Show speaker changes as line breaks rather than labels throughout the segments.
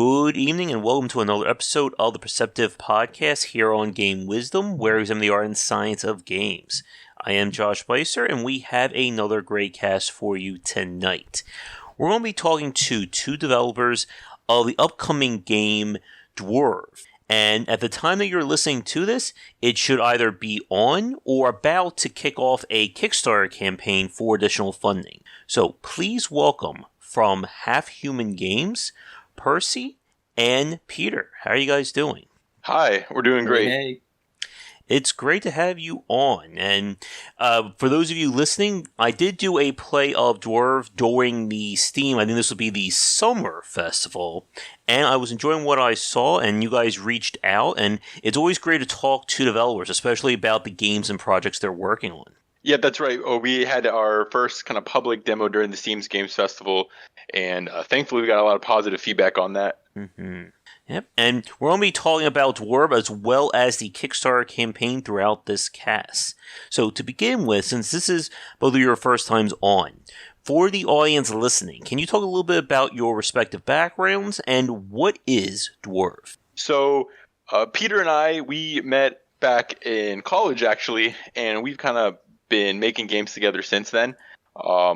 Good evening and welcome to another episode of the Perceptive podcast here on Game Wisdom, where we examine the art and science of games. I am Josh Bycer and we have another great cast for you tonight. We're going to be talking to two developers of the upcoming game Dwerve. And at the time that you're listening to this, it should either be on or about to kick off a Kickstarter campaign for additional funding. So please welcome from Half Human Games, Percy and Peter. How are you guys doing?
Hi, we're doing great.
Hey.
It's great to have you on. And for those of you listening, I did do a play of Dwerve during the Steam. I think this will be the Summer Festival. And I was enjoying what I saw, and you guys reached out. And it's always great to talk to developers, especially about the games and projects they're working on.
Yeah, that's right. We had our first kind of public demo during the Steam's Games Festival, and thankfully we got a lot of positive feedback on that.
Mm-hmm. Yep, and we're going to be talking about Dwerve as well as the Kickstarter campaign throughout this cast. So to begin with, since this is both of your first times on, for the audience listening, can you talk a little bit about your respective backgrounds and what is Dwerve?
So Peter and I, we met back in college actually, and we've kind of been making games together since then.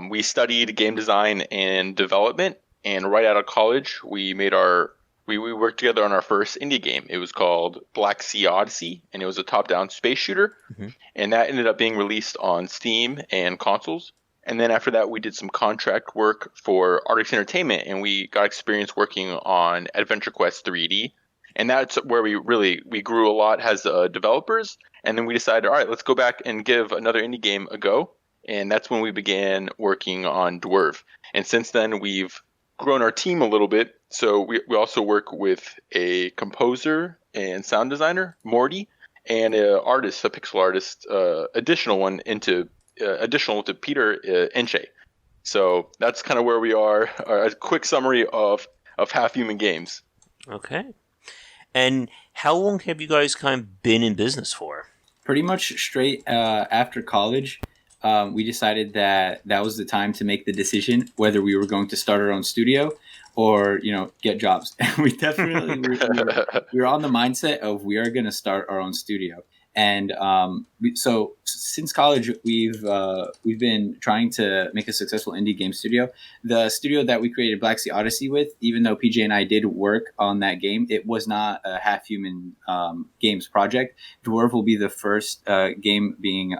We studied game design and development, and right out of college, we worked together on our first indie game. It was called Black Sea Odyssey, and it was a top-down space shooter, and that ended up being released on Steam and consoles. And then after that, we did some contract work for Artix Entertainment, and we got experience working on Adventure Quest 3D. And that's where we grew a lot as developers. And then we decided, all right, let's go back and give another indie game a go. And that's when we began working on Dwerve. And since then, we've grown our team a little bit. So we also work with a composer and sound designer, Morty, and an artist, a pixel artist, additional to Peter, Enche. So that's kind of where we are. A quick summary of Half Human Games.
Okay. And how long have you guys kind of been in business for?
Pretty much straight after college, we decided that was the time to make the decision whether we were going to start our own studio or, get jobs. And we definitely we were on the mindset of we are going to start our own studio. And so since college, we've been trying to make a successful indie game studio. The studio that we created Black Sea Odyssey with, even though PJ and I did work on that game, it was not a Half Human Games project. Dwerve will be the first game being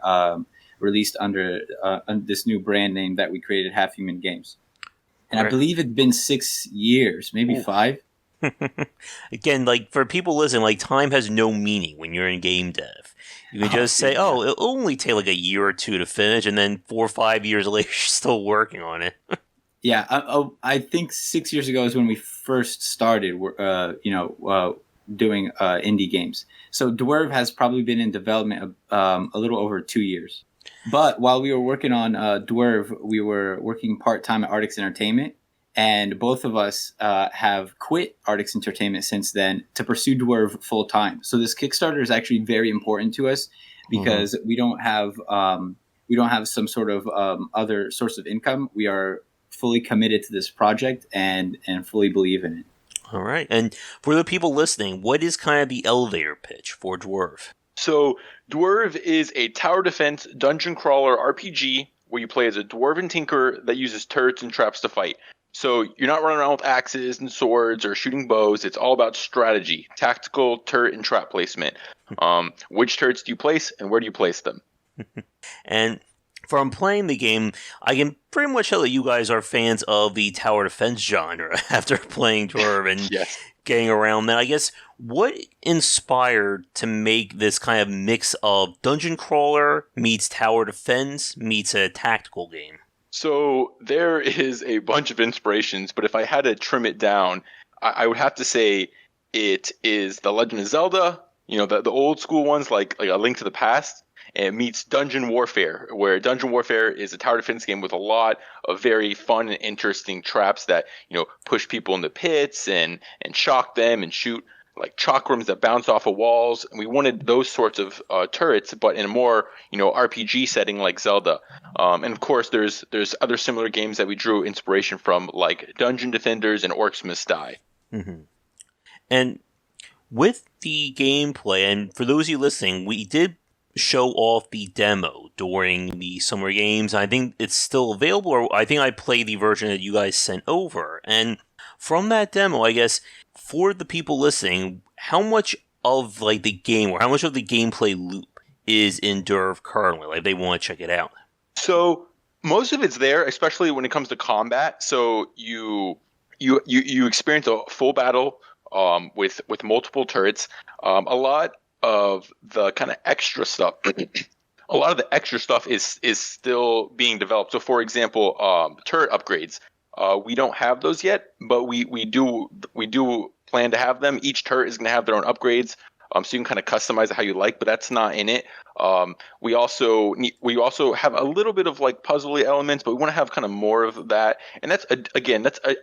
released under this new brand name that we created, Half Human Games. And right. I believe it's been 6 years, maybe 5.
Again, for people listening, time has no meaning when you're in game dev. You can just say, it'll only take a year or two to finish, and then 4 or 5 years later, you're still working on it.
Yeah, I think 6 years ago is when we first started, doing indie games. So Dwerve has probably been in development a little over 2 years. But while we were working on Dwerve, we were working part-time at Artix Entertainment. And both of us have quit Artix Entertainment since then to pursue Dwerve full time. So this Kickstarter is actually very important to us because we don't have some sort of other source of income. We are fully committed to this project and fully believe in it.
All right. And for the people listening, what is kind of the elevator pitch for Dwerve?
So Dwerve is a tower defense dungeon crawler RPG where you play as a dwarven tinker that uses turrets and traps to fight. So you're not running around with axes and swords or shooting bows. It's all about strategy, tactical turret and trap placement. Which turrets do you place and where do you place them?
And from playing the game, I can pretty much tell that you guys are fans of the tower defense genre after playing Dwerve and
yes.
Getting around that. I guess, what inspired to make this kind of mix of dungeon crawler meets tower defense meets a tactical game?
So there is a bunch of inspirations, but if I had to trim it down, I would have to say it is The Legend of Zelda, the old school ones like A Link to the Past, and it meets Dungeon Warfare, where Dungeon Warfare is a tower defense game with a lot of very fun and interesting traps that, push people in the pits and shock them and shoot chakrams that bounce off of walls. And we wanted those sorts of turrets, but in a more, RPG setting like Zelda. And of course, there's other similar games that we drew inspiration from, like Dungeon Defenders and Orcs Must Die.
Mm-hmm. And with the gameplay, and for those of you listening, we did show off the demo during the summer games. I think it's still available, or I think I played the version that you guys sent over. And from that demo, I guess, for the people listening, how much of like the game, or how much of the gameplay loop is in Dwerve currently? Like, they want to check it out.
So most of it's there, especially when it comes to combat. So you experience a full battle with multiple turrets. A lot of the kind of extra stuff, a lot of the extra stuff is still being developed. So, for example, turret upgrades. We don't have those yet, but we do plan to have them. Each turret is going to have their own upgrades, so you can kind of customize it how you like. But that's not in it. We also have a little bit of like puzzly elements, but we want to have kind of more of that. And that's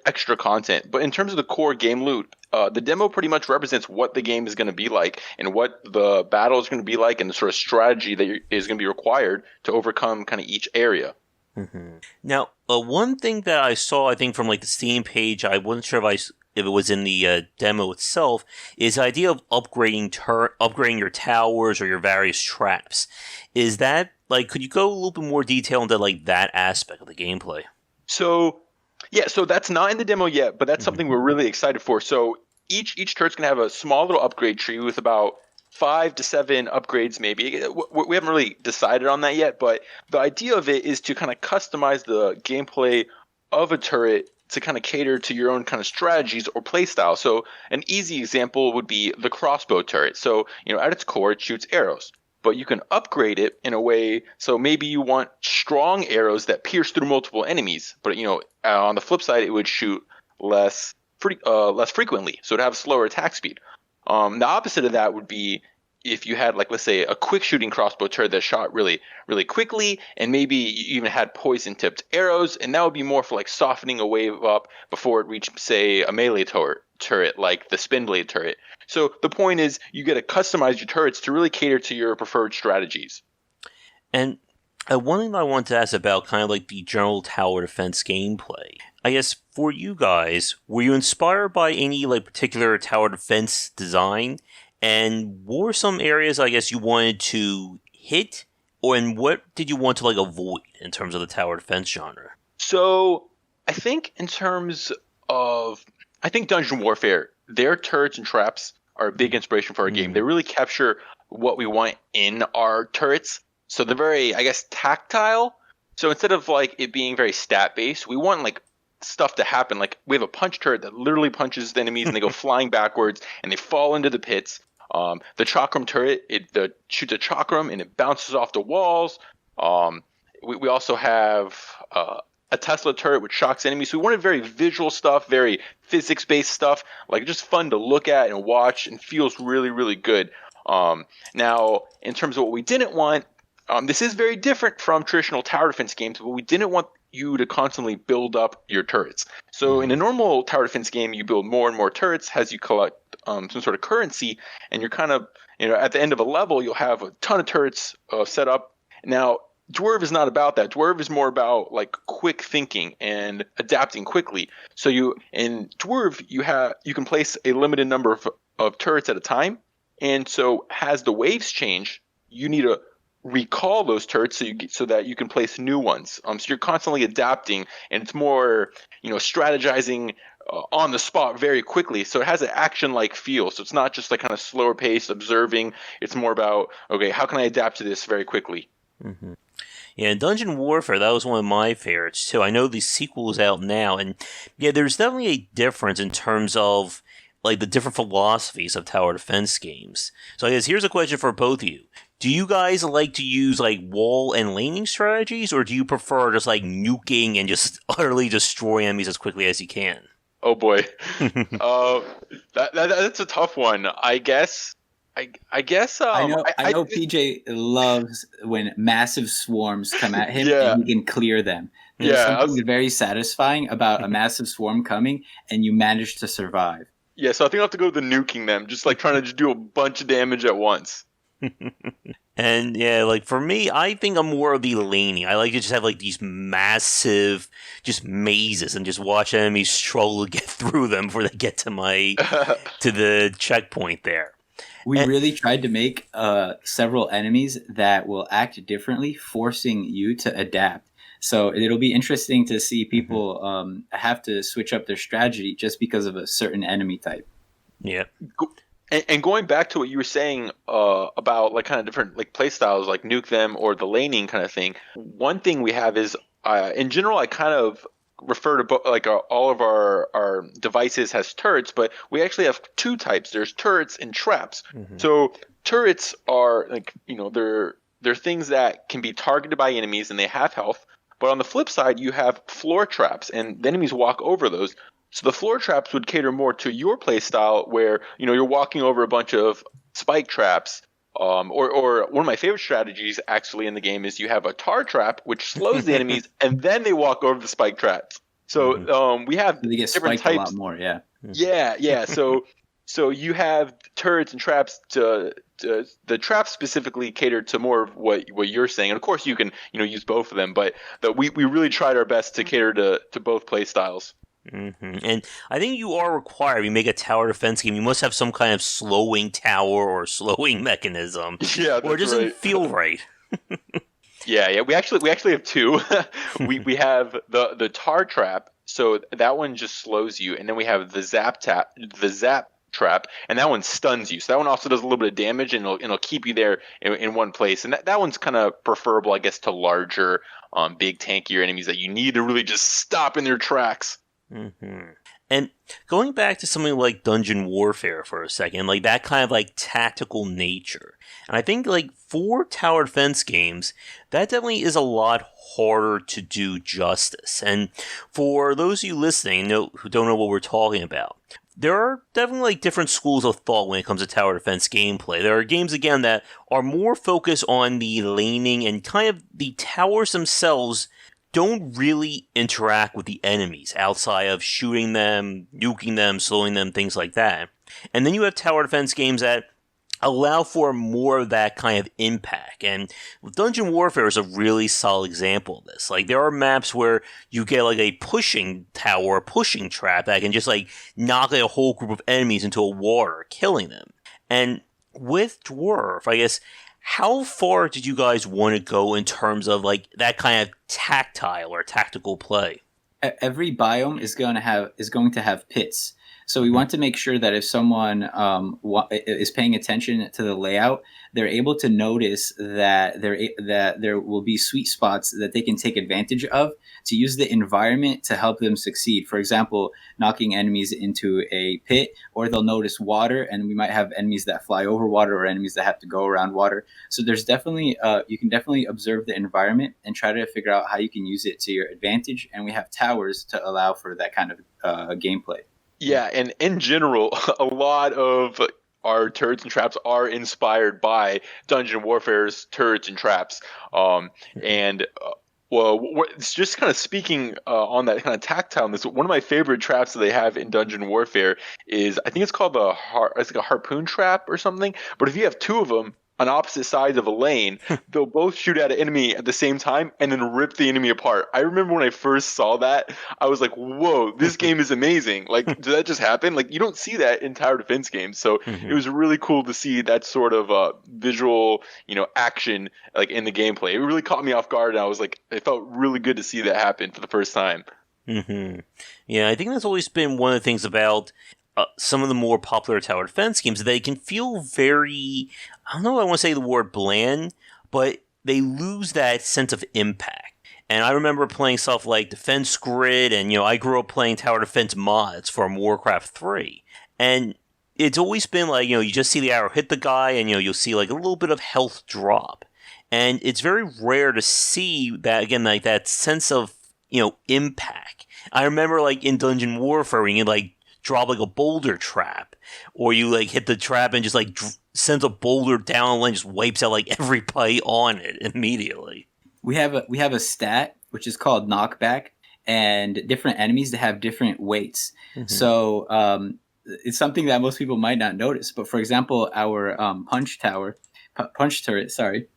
extra content. But in terms of the core game loop, the demo pretty much represents what the game is going to be like and what the battle is going to be like, and the sort of strategy that is going to be required to overcome kind of each area.
Mm-hmm. Now, one thing that I saw, I think from like the Steam page, I wasn't sure if it was in the demo itself, is the idea of upgrading your towers or your various traps. Is that, like, could you go a little bit more detail into like that aspect of the gameplay?
So that's not in the demo yet, but that's something we're really excited for. So each turret's gonna have a small little upgrade tree with about 5 to 7 upgrades, maybe. We haven't really decided on that yet, but the idea of it is to kind of customize the gameplay of a turret to kind of cater to your own kind of strategies or playstyle. So an easy example would be the crossbow turret. So, at its core, it shoots arrows, but you can upgrade it in a way. So maybe you want strong arrows that pierce through multiple enemies, but on the flip side, it would shoot less frequently, so it'd have slower attack speed. The opposite of that would be if you had, like, let's say, a quick shooting crossbow turret that shot really, really quickly, and maybe you even had poison tipped arrows, and that would be more for like softening a wave up before it reached, say, a melee turret like the spin blade turret. So the point is, you get to customize your turrets to really cater to your preferred strategies.
And one thing that I wanted to ask about kind of like the general tower defense gameplay. I guess for you guys, were you inspired by any like particular tower defense design? And what were some areas, I guess, you wanted to hit? And what did you want to like avoid in terms of the tower defense genre?
So I think in terms of, Dungeon Warfare, their turrets and traps are a big inspiration for our game. They really capture what we want in our turrets. So they're very, I guess, tactile. So instead of like it being very stat based, we want like stuff to happen. Like we have a punch turret that literally punches the enemies and they go flying backwards and they fall into the pits. The chakram turret, it shoots a chakram and it bounces off the walls. We also have a Tesla turret which shocks enemies. So we wanted very visual stuff, very physics-based stuff, like just fun to look at and watch, and feels really, really good. Now, in terms of what we didn't want, this is very different from traditional tower defense games, but we didn't want you to constantly build up your turrets. So in a normal tower defense game, you build more and more turrets as you collect some sort of currency, and you're kind of, at the end of a level, you'll have a ton of turrets set up. Now, Dwerve is not about that. Dwerve is more about like quick thinking and adapting quickly. So in Dwerve, you can place a limited number of turrets at a time, and so as the waves change, you need to recall those turrets so that you can place new ones. So you're constantly adapting, and it's more strategizing on the spot very quickly. So it has an action-like feel. So it's not just like kind of slower pace observing. It's more about, okay, how can I adapt to this very quickly?
Mm-hmm. Yeah, Dungeon Warfare, that was one of my favorites too. I know the sequel is out now, and yeah, there's definitely a difference in terms of like the different philosophies of tower defense games. So I guess here's a question for both of you. Do you guys like to use like wall and laning strategies, or do you prefer just like nuking and just utterly destroy enemies as quickly as you can?
Oh boy, that's a tough one. I guess. I
know PJ loves when massive swarms come at him and he can clear them. There's something very satisfying about a massive swarm coming and you manage to survive.
Yeah, so I think I'll have to go with the nuking them, just like trying to just do a bunch of damage at once.
And yeah, like for me, I think I'm more of the laning. I like to just have like these massive, just mazes, and just watch enemies struggle to get through them before they get to the checkpoint there.
We really tried to make several enemies that will act differently, forcing you to adapt. So it'll be interesting to see people have to switch up their strategy just because of a certain enemy type.
Yeah.
And going back to what you were saying about like kind of different like play styles, like nuke them or the laning kind of thing. One thing we have is in general, I kind of refer to like all of our devices has turrets, but we actually have two types. There's turrets and traps. So turrets are like, you know, they're things that can be targeted by enemies and they have health. But on the flip side, you have floor traps, and the enemies walk over those. So the floor traps would cater more to your play style, where you know you're walking over a bunch of spike traps. Or one of my favorite strategies actually in the game is you have a tar trap, which slows the enemies, and then they walk over the spike traps. So we have
they get
different
spiked
types.
A lot more, yeah.
Yeah. So you have turrets and traps to the traps specifically cater to more of what you're saying, and of course you can use both of them, but we really tried our best to cater to both play styles.
And I think you are required. You make a tower defense game. You must have some kind of slowing tower or slowing mechanism.
Yeah,
or it doesn't feel right.
Yeah. We actually have two. we have the tar trap, so that one just slows you, and then we have the zap trap, and that one stuns you. So that one also does a little bit of damage, and it'll keep you there in one place. And that one's kind of preferable, I guess, to larger, big tankier enemies that you need to really just stop in their tracks.
And going back to something like Dungeon Warfare for a second, like that kind of like tactical nature. And I think like for tower defense games, that definitely is a lot harder to do justice. And for those of you listening who don't know what we're talking about, there are definitely like different schools of thought when it comes to tower defense gameplay. There are games, again, that are more focused on the laning, and kind of the towers themselves don't really interact with the enemies outside of shooting them, nuking them, slowing them, things like that. And then you have tower defense games that allow for more of that kind of impact. And Dungeon Warfare is a really solid example of this. Like, there are maps where you get like a pushing tower, a pushing trap that can just like knock like, a whole group of enemies into a water, killing them. And with Dwerve, I guess, how far did you guys want to go in terms of like that kind of tactile or tactical play?
Every biome is going to have pits. So we want to make sure that if someone is paying attention to the layout, they're able to notice that there will be sweet spots that they can take advantage of to use the environment to help them succeed. For example, knocking enemies into a pit, or they'll notice water, and we might have enemies that fly over water or enemies that have to go around water. So there's definitely you can definitely observe the environment and try to figure out how you can use it to your advantage. And we have towers to allow for that kind of gameplay.
Yeah, and in general, a lot of our turrets and traps are inspired by Dungeon Warfare's turrets and traps. Well, it's just kind of speaking on that kind of tactileness. One of my favorite traps that they have in Dungeon Warfare is, I think it's called it's like a harpoon trap or something. But if you have two of them on opposite sides of a lane, they'll both shoot at an enemy at the same time and then rip the enemy apart. I remember when I first saw that, I was like, whoa, this game is amazing. Like, did that just happen? Like, you don't see that in tower defense games. So it was really cool to see that sort of visual, action like in the gameplay. It really caught me off guard, and I was like, it felt really good to see that happen for the first time.
Yeah, I think that's always been one of the things about some of the more popular tower defense games. They can feel very, I don't know, I want to say the word bland, but they lose that sense of impact. And I remember playing stuff like Defense Grid, and I grew up playing tower defense mods from Warcraft 3. And it's always been like, you just see the arrow hit the guy, and you'll see like a little bit of health drop. And it's very rare to see that, again, like that sense of, impact. I remember like in Dungeon Warfare, when you like drop like a boulder trap, or you like hit the trap and just like sends a boulder down and just wipes out like every bite on it immediately.
We have a stat which is called knockback, and different enemies that have different weights. So it's something that most people might not notice. But for example, our punch punch turret. Sorry.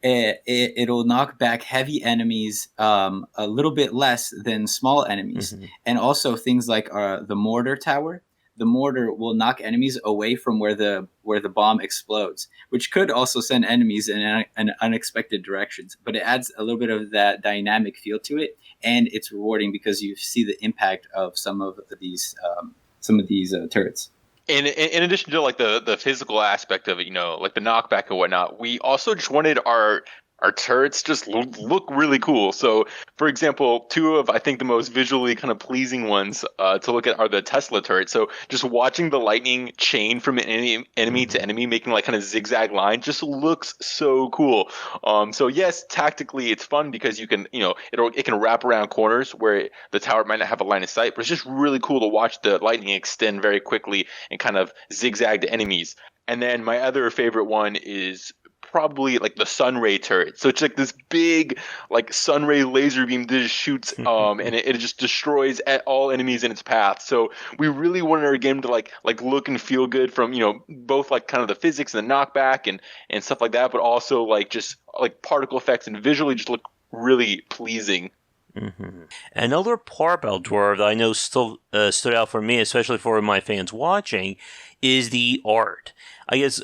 It'll knock back heavy enemies a little bit less than small enemies. And also things like the mortar tower. The mortar will knock enemies away from where the bomb explodes, which could also send enemies in an unexpected directions. But it adds a little bit of that dynamic feel to it, and it's rewarding because you see the impact of some of these turrets.
In addition to like the physical aspect of it, like the knockback and whatnot, we also just wanted our turrets just look really cool. So, for example, two of I think the most visually kind of pleasing ones to look at are the Tesla turrets. So, just watching the lightning chain from enemy to enemy, making like kind of zigzag line, just looks so cool. So yes, tactically it's fun because you can, it can wrap around corners where the tower might not have a line of sight, but it's just really cool to watch the lightning extend very quickly and kind of zigzag to enemies. And then my other favorite one is probably like the sunray turret. So it's like this big like sunray laser beam that just shoots and it just destroys all enemies in its path. So we really wanted our game to like look and feel good from both like kind of the physics and the knockback and stuff like that, but also like just like particle effects and visually just look really pleasing.
Another part about Dwerve that I know still stood out for me, especially for my fans watching, is the art. I guess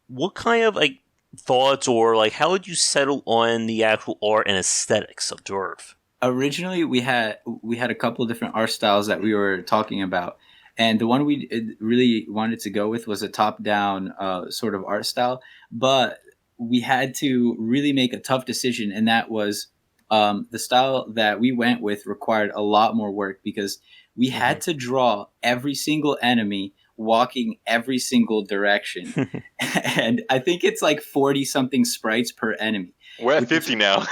what kind of like thoughts or like how would you settle on the actual art and aesthetics of Dwerve?
Originally, we had a couple of different art styles that we were talking about, and the one we really wanted to go with was a top-down sort of art style. But we had to really make a tough decision, and that was the style that we went with required a lot more work because we had to draw every single enemy walking every single direction. And I think it's like 40 something sprites per enemy.
We're at 50 now.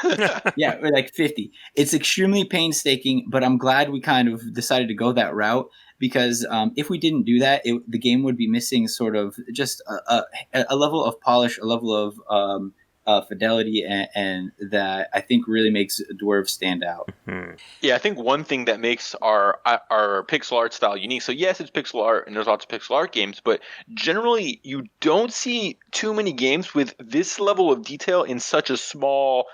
Yeah, we're like 50. It's extremely painstaking, but I'm glad we kind of decided to go that route because if we didn't do that, the game would be missing sort of just a level of polish, a level of fidelity, and that I think really makes Dwerve stand out.
Yeah, I think one thing that makes our pixel art style unique. So yes, it's pixel art, and there's lots of pixel art games, but generally you don't see too many games with this level of detail in such a small,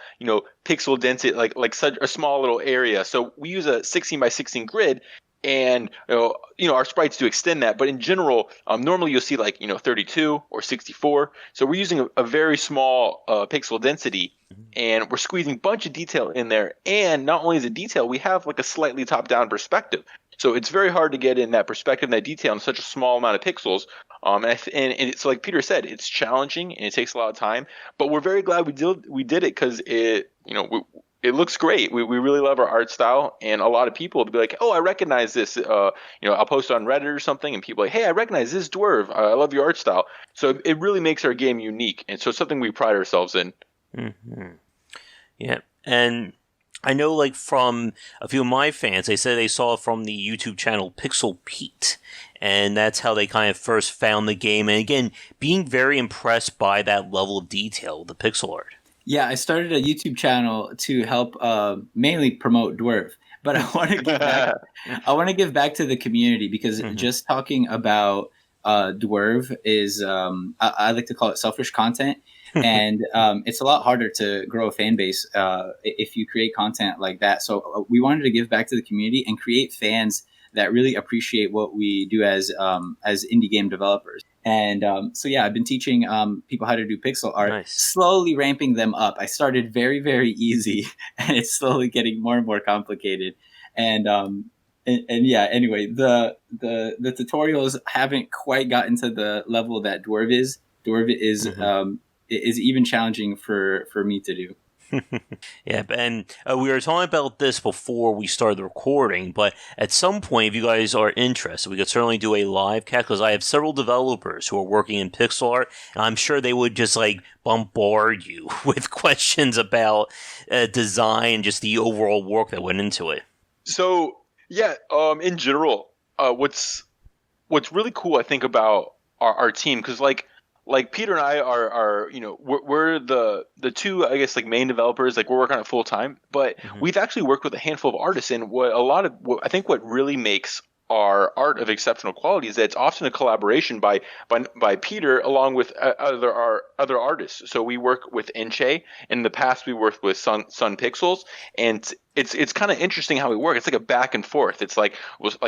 pixel density, like such a small little area. So we use a 16 by 16 grid. And our sprites do extend that, but in general, normally you'll see like 32 or 64. So we're using a very small pixel density, and we're squeezing a bunch of detail in there. And not only is it detail, we have like a slightly top-down perspective. So it's very hard to get in that perspective, and that detail in such a small amount of pixels. And it's like Peter said, it's challenging and it takes a lot of time. But we're very glad we did it because it looks great. We really love our art style, and a lot of people will be like, "Oh, I recognize this." I'll post on Reddit or something, and people are like, "Hey, I recognize this Dwerve. I love your art style." So it really makes our game unique, and so it's something we pride ourselves in.
Yeah, and I know, like from a few of my fans, they said they saw it from the YouTube channel Pixel Pete, and that's how they kind of first found the game. And again, being very impressed by that level of detail, the pixel art.
Yeah, I started a YouTube channel to help mainly promote Dwerve, but I want to give back. I want to give back to the community because just talking about Dwerve is I like to call it selfish content, and it's a lot harder to grow a fan base if you create content like that. So we wanted to give back to the community and create fans that really appreciate what we do as indie game developers. And so yeah, I've been teaching people how to do pixel art, slowly ramping them up. I started very, very easy, and it's slowly getting more and more complicated. And yeah, anyway, the tutorials haven't quite gotten to the level that Dwerve is. Dwerve is even challenging for me to do.
Yeah, and we were talking about this before we started the recording, but at some point, if you guys are interested, we could certainly do a live cast, because I have several developers who are working in pixel art, and I'm sure they would just like bombard you with questions about design and just the overall work that went into it.
So yeah, in general, what's really cool, I think, about our team, because like Peter and I are we're the two, I guess, like main developers. Like we're working on it full time, but we've actually worked with a handful of artists. And what really makes our art of exceptional quality is that it's often a collaboration by Peter along with other artists. So we work with Enche. In the past, we worked with Sun Pixels, and it's kind of interesting how we work. It's like a back and forth. It's like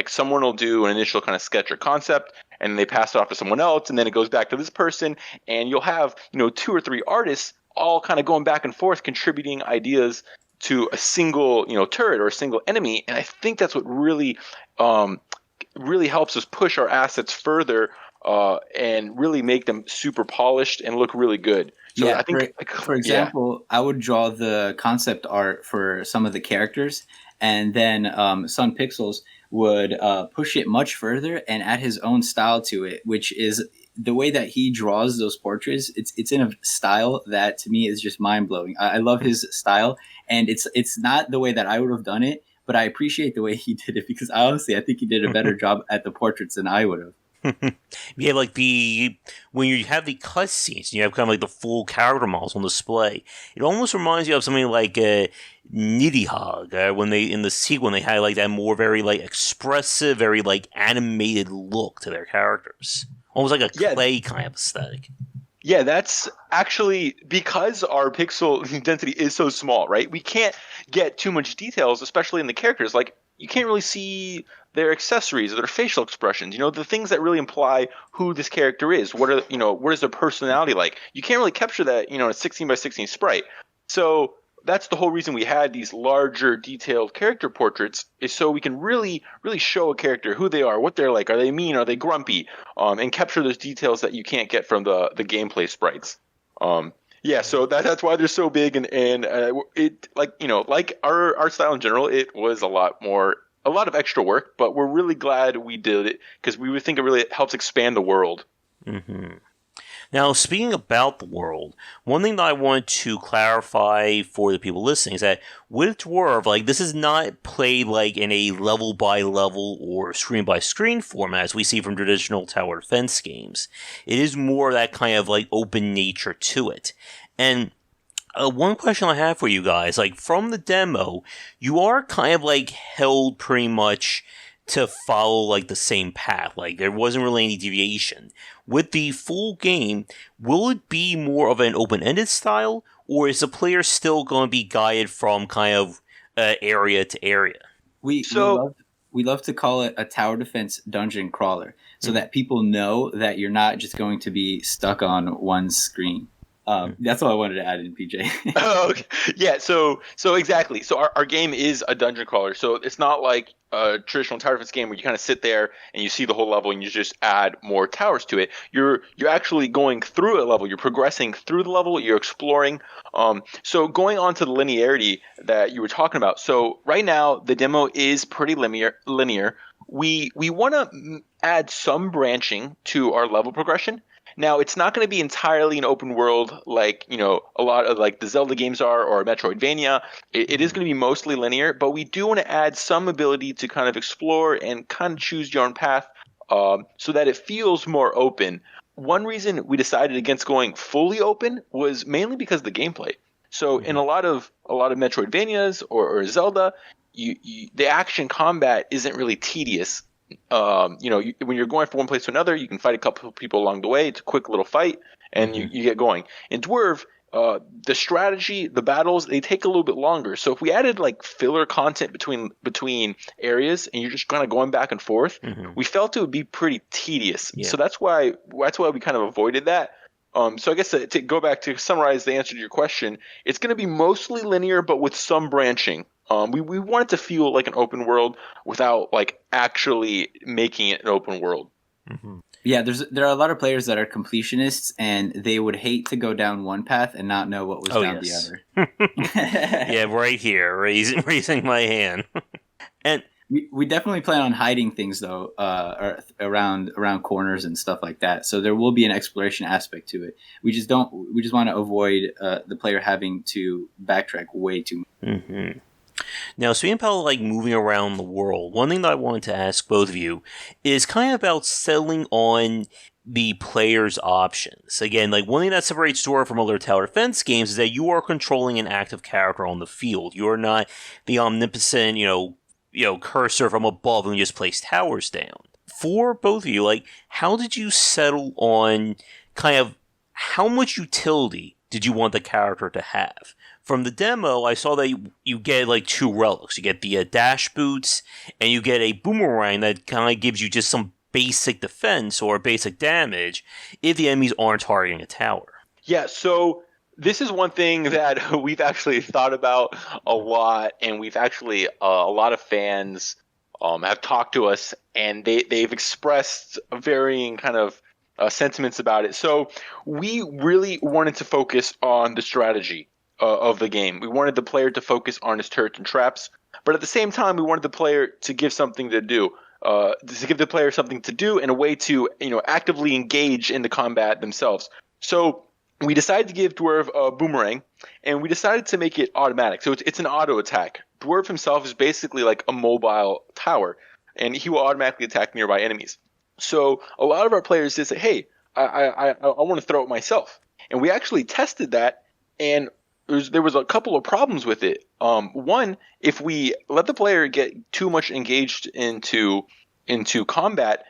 someone will do an initial kind of sketch or concept, and they pass it off to someone else, and then it goes back to this person, and you'll have 2 or 3 artists all kind of going back and forth, contributing ideas to a single turret or a single enemy. And I think that's what really helps us push our assets further and really make them super polished and look really good. So
yeah,
I think,
for example, I would draw the concept art for some of the characters, and then Sun Pixels would push it much further and add his own style to it, which is the way that he draws those portraits. It's in a style that to me is just mind blowing. I love his style, and it's not the way that I would have done it, but I appreciate the way he did it, because honestly, I think he did a better job at the portraits than I would have.
Yeah, like when you have the cutscenes, you have kind of like the full character models on display. It almost reminds you of something like Nidhogg, when they in the sequel, when they had like that more very like expressive, very like animated look to their characters, almost like a clay kind of aesthetic.
Yeah, that's actually because our pixel density is so small, right? We can't get too much details, especially in the characters. Like, you can't really see their accessories or their facial expressions, the things that really imply who this character is. What is their personality like? You can't really capture that, in a 16 by 16 sprite. So that's the whole reason we had these larger detailed character portraits, is so we can really, really show a character who they are, what they're like. Are they mean? Are they grumpy? And capture those details that you can't get from the gameplay sprites. Yeah, so that's why they're so big, and it like our style in general, it was a lot of extra work, but we're really glad we did it, because we would think it really helps expand the world.
Mm-hmm. Now, speaking about the world, one thing that I want to clarify for the people listening is that with Dwerve, like, this is not played like in a level by level or screen by screen format as we see from traditional tower defense games. It is more that kind of like open nature to it. And one question I have for you guys, like, from the demo, you are kind of like held pretty much to follow like the same path. Like, there wasn't really any deviation. With the full game, will it be more of an open-ended style, or is the player still going to be guided from kind of area to area?
We love to call it a tower defense dungeon crawler, so that people know that you're not just going to be stuck on one screen. That's all I wanted to add in, PJ.
Oh, okay. Yeah, so exactly. So our game is a dungeon crawler. So it's not like a traditional tower defense game where you kind of sit there and you see the whole level and you just add more towers to it. You're actually going through a level. You're progressing through the level. You're exploring. So going on to the linearity that you were talking about. So right now the demo is pretty linear. We want to add some branching to our level progression. Now, it's not going to be entirely an open world like, a lot of like the Zelda games are, or Metroidvania. It is going to be mostly linear, but we do want to add some ability to kind of explore and kind of choose your own path, so that it feels more open. One reason we decided against going fully open was mainly because of the gameplay. So in a lot of Metroidvanias or Zelda, the action combat isn't really tedious. When you're going from one place to another, you can fight a couple of people along the way. It's a quick little fight, and you get going. In Dwerve, the strategy, the battles, they take a little bit longer. So if we added like filler content between areas, and you're just kind of going back and forth, we felt it would be pretty tedious. Yeah. So that's why we kind of avoided that. So I guess to go back to summarize the answer to your question, it's going to be mostly linear, but with some branching. We want it to feel like an open world without like actually making it an open world.
Mm-hmm. Yeah, there are a lot of players that are completionists, and they would hate to go down one path and not know what was down the other.
Yeah, right here, raising my hand. And
we definitely plan on hiding things though, around corners and stuff like that. So there will be an exploration aspect to it. We just want to avoid the player having to backtrack way too much.
Mm-hmm. Now, speaking about like moving around the world, one thing that I wanted to ask both of you is kind of about settling on the player's options. Again, like, one thing that separates Dwarve from other tower defense games is that you are controlling an active character on the field. You are not the omnipotent, cursor from above and just place towers down. For both of you, like, how did you settle on kind of how much utility did you want the character to have? From the demo, I saw that you get like 2 relics. You get the dash boots, and you get a boomerang that kind of gives you just some basic defense or basic damage if the enemies aren't targeting a tower.
Yeah, so this is one thing that we've actually thought about a lot, and we've actually a lot of fans have talked to us, and they've expressed varying kind of sentiments about it. So we really wanted to focus on the strategy of the game. We wanted the player to focus on his turrets and traps, but at the same time, we wanted the player to give something to do. To give the player something to do and a way to actively engage in the combat themselves. So we decided to give Dwerve a boomerang, and we decided to make it automatic. So it's an auto attack. Dwerve himself is basically like a mobile tower, and he will automatically attack nearby enemies. So a lot of our players did say, hey, I want to throw it myself. And we actually tested that, and there was a couple of problems with it. One, if we let the player get too much engaged into combat,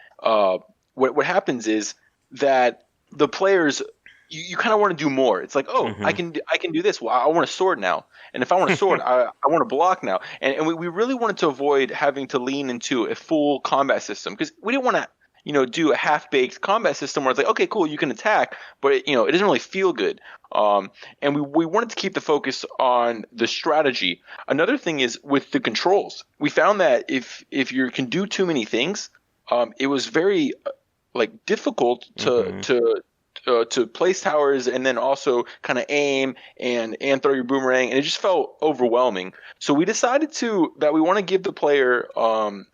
what happens is that the players you kind of want to do more. It's like, oh, I can do this. Well, I want a sword now, and if I want a sword, I want to block now. And we really wanted to avoid having to lean into a full combat system, because we didn't want to do a half-baked combat system where it's like, okay, cool, you can attack, but it doesn't really feel good. And we wanted to keep the focus on the strategy. Another thing is with the controls. We found that if you can do too many things, it was very difficult to place towers and then also kind of aim and throw your boomerang, and it just felt overwhelming. So we decided that we want to give the player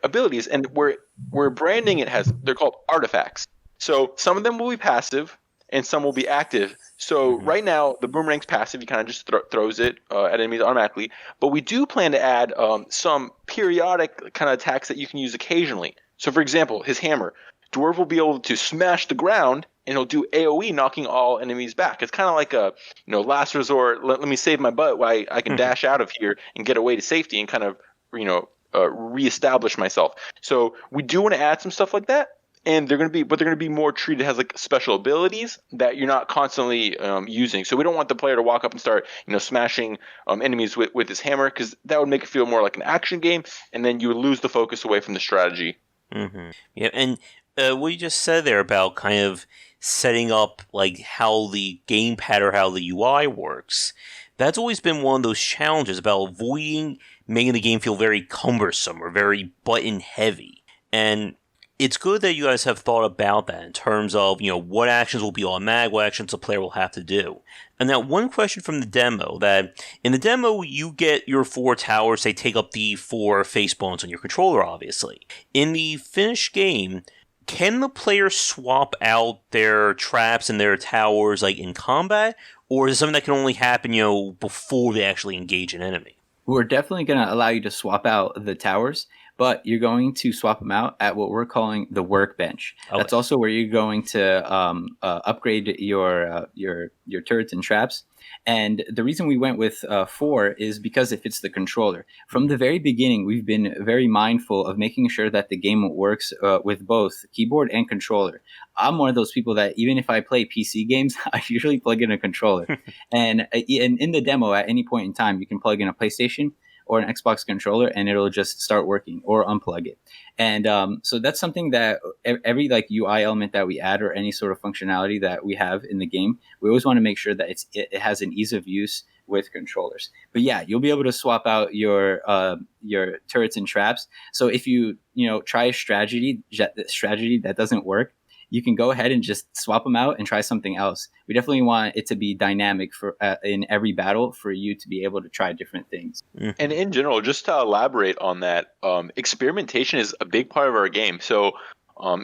abilities, and we're branding it as, they're called artifacts. So some of them will be passive and some will be active. So right now the boomerang's passive, you kind of just throws it at enemies automatically, but we do plan to add some periodic kind of attacks that you can use occasionally. So for example, his hammer, Dwerve will be able to smash the ground, and he'll do AoE, knocking all enemies back. It's kind of like a last resort. Let me save my butt while I can dash out of here and get away to safety and kind of reestablish myself. So we do want to add some stuff like that, and they're going to be more treated as like special abilities that you're not constantly using. So we don't want the player to walk up and start smashing enemies with his hammer, because that would make it feel more like an action game, and then you would lose the focus away from the strategy.
Yeah, and what you just said there about kind of setting up like how the gamepad or how the UI works, that's always been one of those challenges about avoiding making the game feel very cumbersome or very button heavy. And it's good that you guys have thought about that in terms of, what actions will be automatic, what actions the player will have to do. And now one question from the demo, that in the demo you get your 4 towers, they take up the 4 face bones on your controller, obviously. In the finished game, can the player swap out their traps and their towers like in combat, or is it something that can only happen, before they actually engage an enemy?
We're definitely going to allow you to swap out the towers, but you're going to swap them out at what we're calling the workbench. Okay. That's also where you're going to upgrade your turrets and traps. And the reason we went with 4 is because it fits the controller. From the very beginning, we've been very mindful of making sure that the game works with both keyboard and controller. I'm one of those people that even if I play PC games, I usually plug in a controller. And in the demo, at any point in time, you can plug in a PlayStation or an Xbox controller, and it'll just start working, or unplug it. And so that's something that every UI element that we add, or any sort of functionality that we have in the game, we always want to make sure that it has an ease of use with controllers. But yeah, you'll be able to swap out your turrets and traps. So if you try a strategy that doesn't work, you can go ahead and just swap them out and try something else. We definitely want it to be dynamic for in every battle, for you to be able to try different things.
And in general, just to elaborate on that, experimentation is a big part of our game. So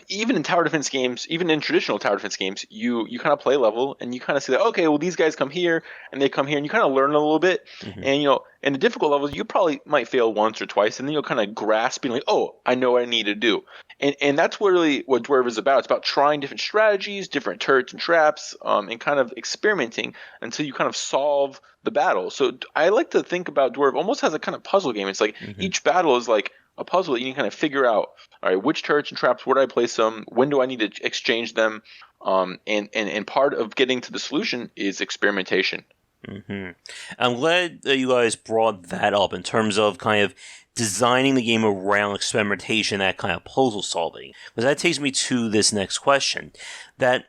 even in tower defense games, even in traditional tower defense games, you kind of play level and you kind of see that, okay, well, these guys come here and they come here, and you kind of learn a little bit. And in the difficult levels, you probably might fail once or twice, and then you'll kind of grasp and like, oh, I know what I need to do. And that's really what Dwerve is about. It's about trying different strategies, different turrets and traps, and kind of experimenting until you kind of solve the battle. So I like to think about Dwerve almost as a kind of puzzle game. It's like each battle is like, a puzzle that you can kind of figure out, all right, which turrets and traps, where do I place them? When do I need to exchange them? And part of getting to the solution is experimentation.
Mm-hmm. I'm glad that you guys brought that up in terms of kind of designing the game around experimentation, that kind of puzzle solving. Because that takes me to this next question. That,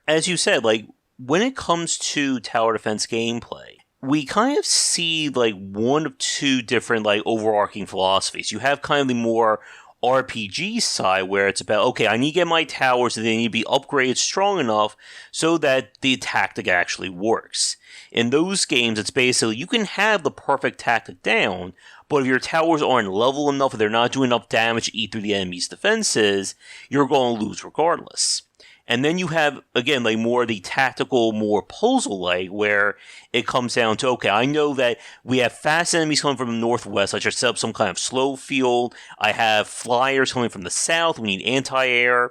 as you said, like, when it comes to tower defense gameplay, we kind of see like one of two different like overarching philosophies. You have kind of the more RPG side where it's about, okay, I need to get my towers and they need to be upgraded strong enough so that the tactic actually works. In those games, it's basically you can have the perfect tactic down, but if your towers aren't level enough or they're not doing enough damage to eat through the enemy's defenses, you're going to lose regardless. And then you have, again, like more the tactical, more puzzle-like, where it comes down to, okay, I know that we have fast enemies coming from the northwest, I should set up some kind of slow field. I have flyers coming from the south, we need anti-air.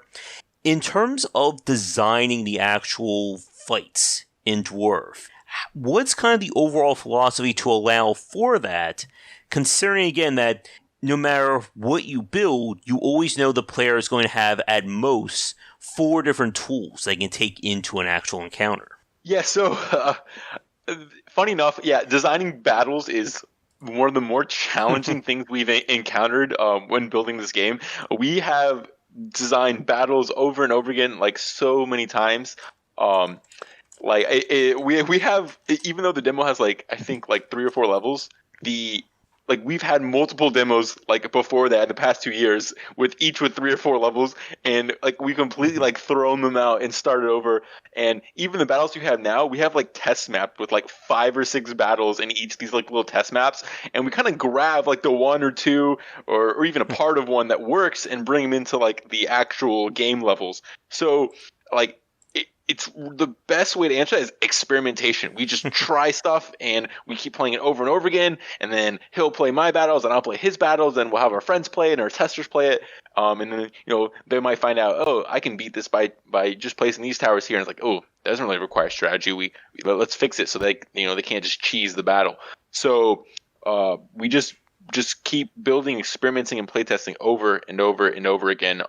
In terms of designing the actual fights in Dwerve, what's kind of the overall philosophy to allow for that, considering, again, that no matter what you build, you always know the player is going to have, at most, 4 different tools they can take into an actual encounter.
Yeah, so funny enough, designing battles is one of the more challenging things we've encountered when building this game. We have designed battles over and over again, like so many times. We have, even though the demo has like I think like 3 or 4 levels, we've had multiple demos like before that in the past 2 years with 3 or 4 levels, and like we completely like thrown them out and started over. And even the battles we have now, we have like test mapped with like 5 or 6 battles in each of these like little test maps, and we kind of grab like the 1 or 2 or even a part of one that works and bring them into like the actual game levels. So like it's the best way to answer that is experimentation. We just try stuff and we keep playing it over and over again. And then he'll play my battles and I'll play his battles. And we'll have our friends play it and our testers play it. And then, they might find out, oh, I can beat this by just placing these towers here. And it's like, oh, that doesn't really require strategy. Let's fix it so they can't just cheese the battle. So we just keep building, experimenting, and playtesting over and over and over again.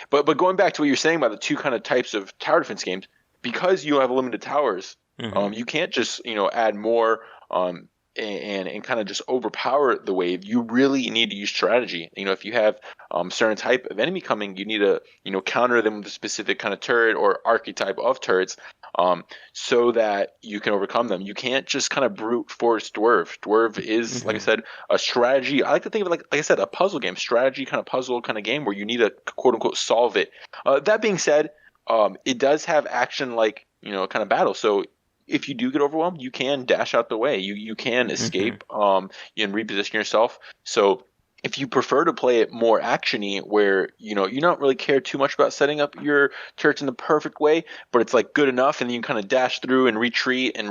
But going back to what you're saying about the 2 kind of types of tower defense games, because you have limited towers, you can't just add more and kind of just overpower the wave. You really need to use strategy. If you have certain type of enemy coming, you need to counter them with a specific kind of turret or archetype of turrets, so that you can overcome them. You can't just kind of brute force Dwerve. Dwerve is, like I said, a strategy. I like to think of it like I said, a puzzle game, strategy kind of puzzle kind of game where you need to quote unquote solve it. That being said, it does have action like kind of battle. So if you do get overwhelmed, you can dash out the way. You can escape and reposition yourself. So if you prefer to play it more actiony, where you don't really care too much about setting up your turrets in the perfect way, but it's like good enough, and then you can kind of dash through and retreat and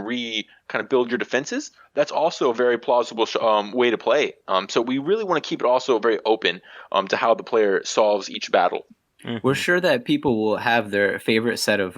kind of build your defenses, that's also a very plausible way to play. So we really want to keep it also very open to how the player solves each battle.
We're sure that people will have their favorite set of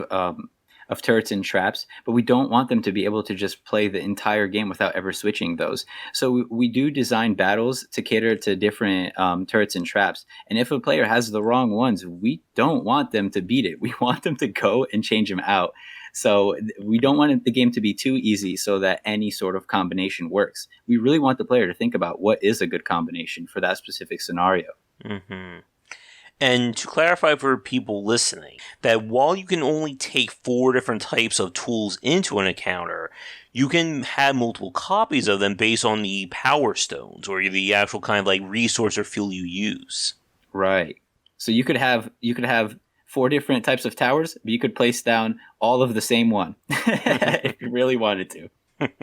turrets and traps, but we don't want them to be able to just play the entire game without ever switching those. So we do design battles to cater to different turrets and traps. And if a player has the wrong ones, we don't want them to beat it. We want them to go and change them out. So we don't want the game to be too easy so that any sort of combination works. We really want the player to think about what is a good combination for that specific scenario.
Mm-hmm. And to clarify for people listening, that while you can only take 4 different types of tools into an encounter, you can have multiple copies of them based on the power stones or the actual kind of like resource or fuel you use.
Right. So you could have 4 different types of towers, but you could place down all of the same one if you really wanted to.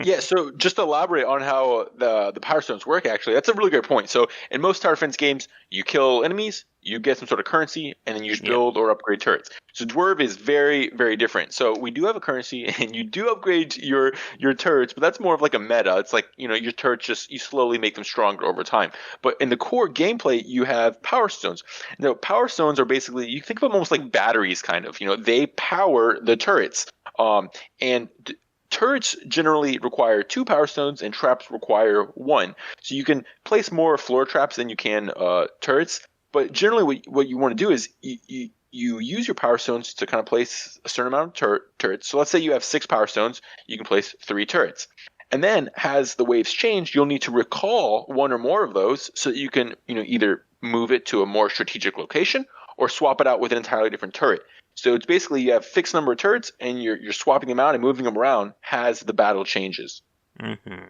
Yeah, so just to elaborate on how the power stones work, actually, that's a really great point. So in most tower defense games, you kill enemies, you get some sort of currency, and then you just build or upgrade turrets. So Dwerve is very, very different. So we do have a currency, and you do upgrade your turrets, but that's more of like a meta. It's like, your turrets you slowly make them stronger over time. But in the core gameplay, you have power stones. Now, power stones are basically, you think of them almost like batteries, kind of. They power the turrets. And turrets generally require 2 power stones and traps require 1. So you can place more floor traps than you can turrets. But generally what you want to do is you use your power stones to kind of place a certain amount of turrets. So let's say you have 6 power stones, you can place 3 turrets. And then as the waves change, you'll need to recall 1 or more of those so that you can either move it to a more strategic location or swap it out with an entirely different turret. So it's basically you have fixed number of turrets and you're swapping them out and moving them around as the battle changes.
Mm-hmm.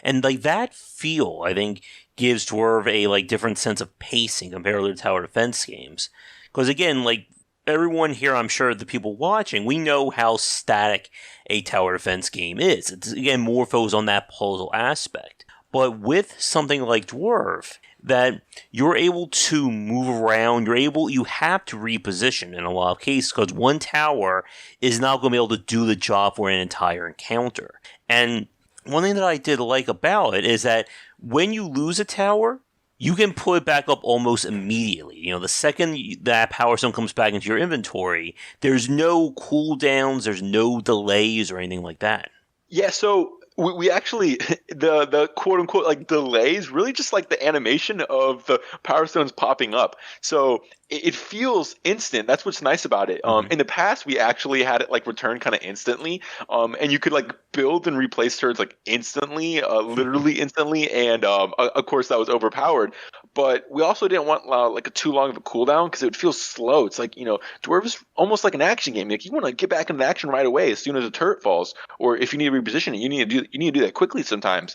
And like that feel, I think, gives Dwerve a like different sense of pacing compared to the tower defense games. Because again, like everyone here, I'm sure the people watching, we know how static a tower defense game is. It's again more focused on that puzzle aspect. But with something like Dwerve, that you're able to move around, you have to reposition in a lot of cases because one tower is not going to be able to do the job for an entire encounter. And one thing that I did like about it is that when you lose a tower, you can put it back up almost immediately. The second that power stone comes back into your inventory, there's no cooldowns, there's no delays or anything like that.
Yeah, so we actually, the quote unquote like delays, really just like the animation of the power stones popping up. So it feels instant. That's what's nice about it. In the past, we actually had it like return kind of instantly. And you could like build and replace turrets like instantly, literally instantly. And of course, that was overpowered. But we also didn't want like too long of a cooldown because it would feel slow. It's like, Dwerve is almost like an action game. Like you want to get back into action right away as soon as a turret falls, or if you need to reposition it, you need to do that quickly sometimes.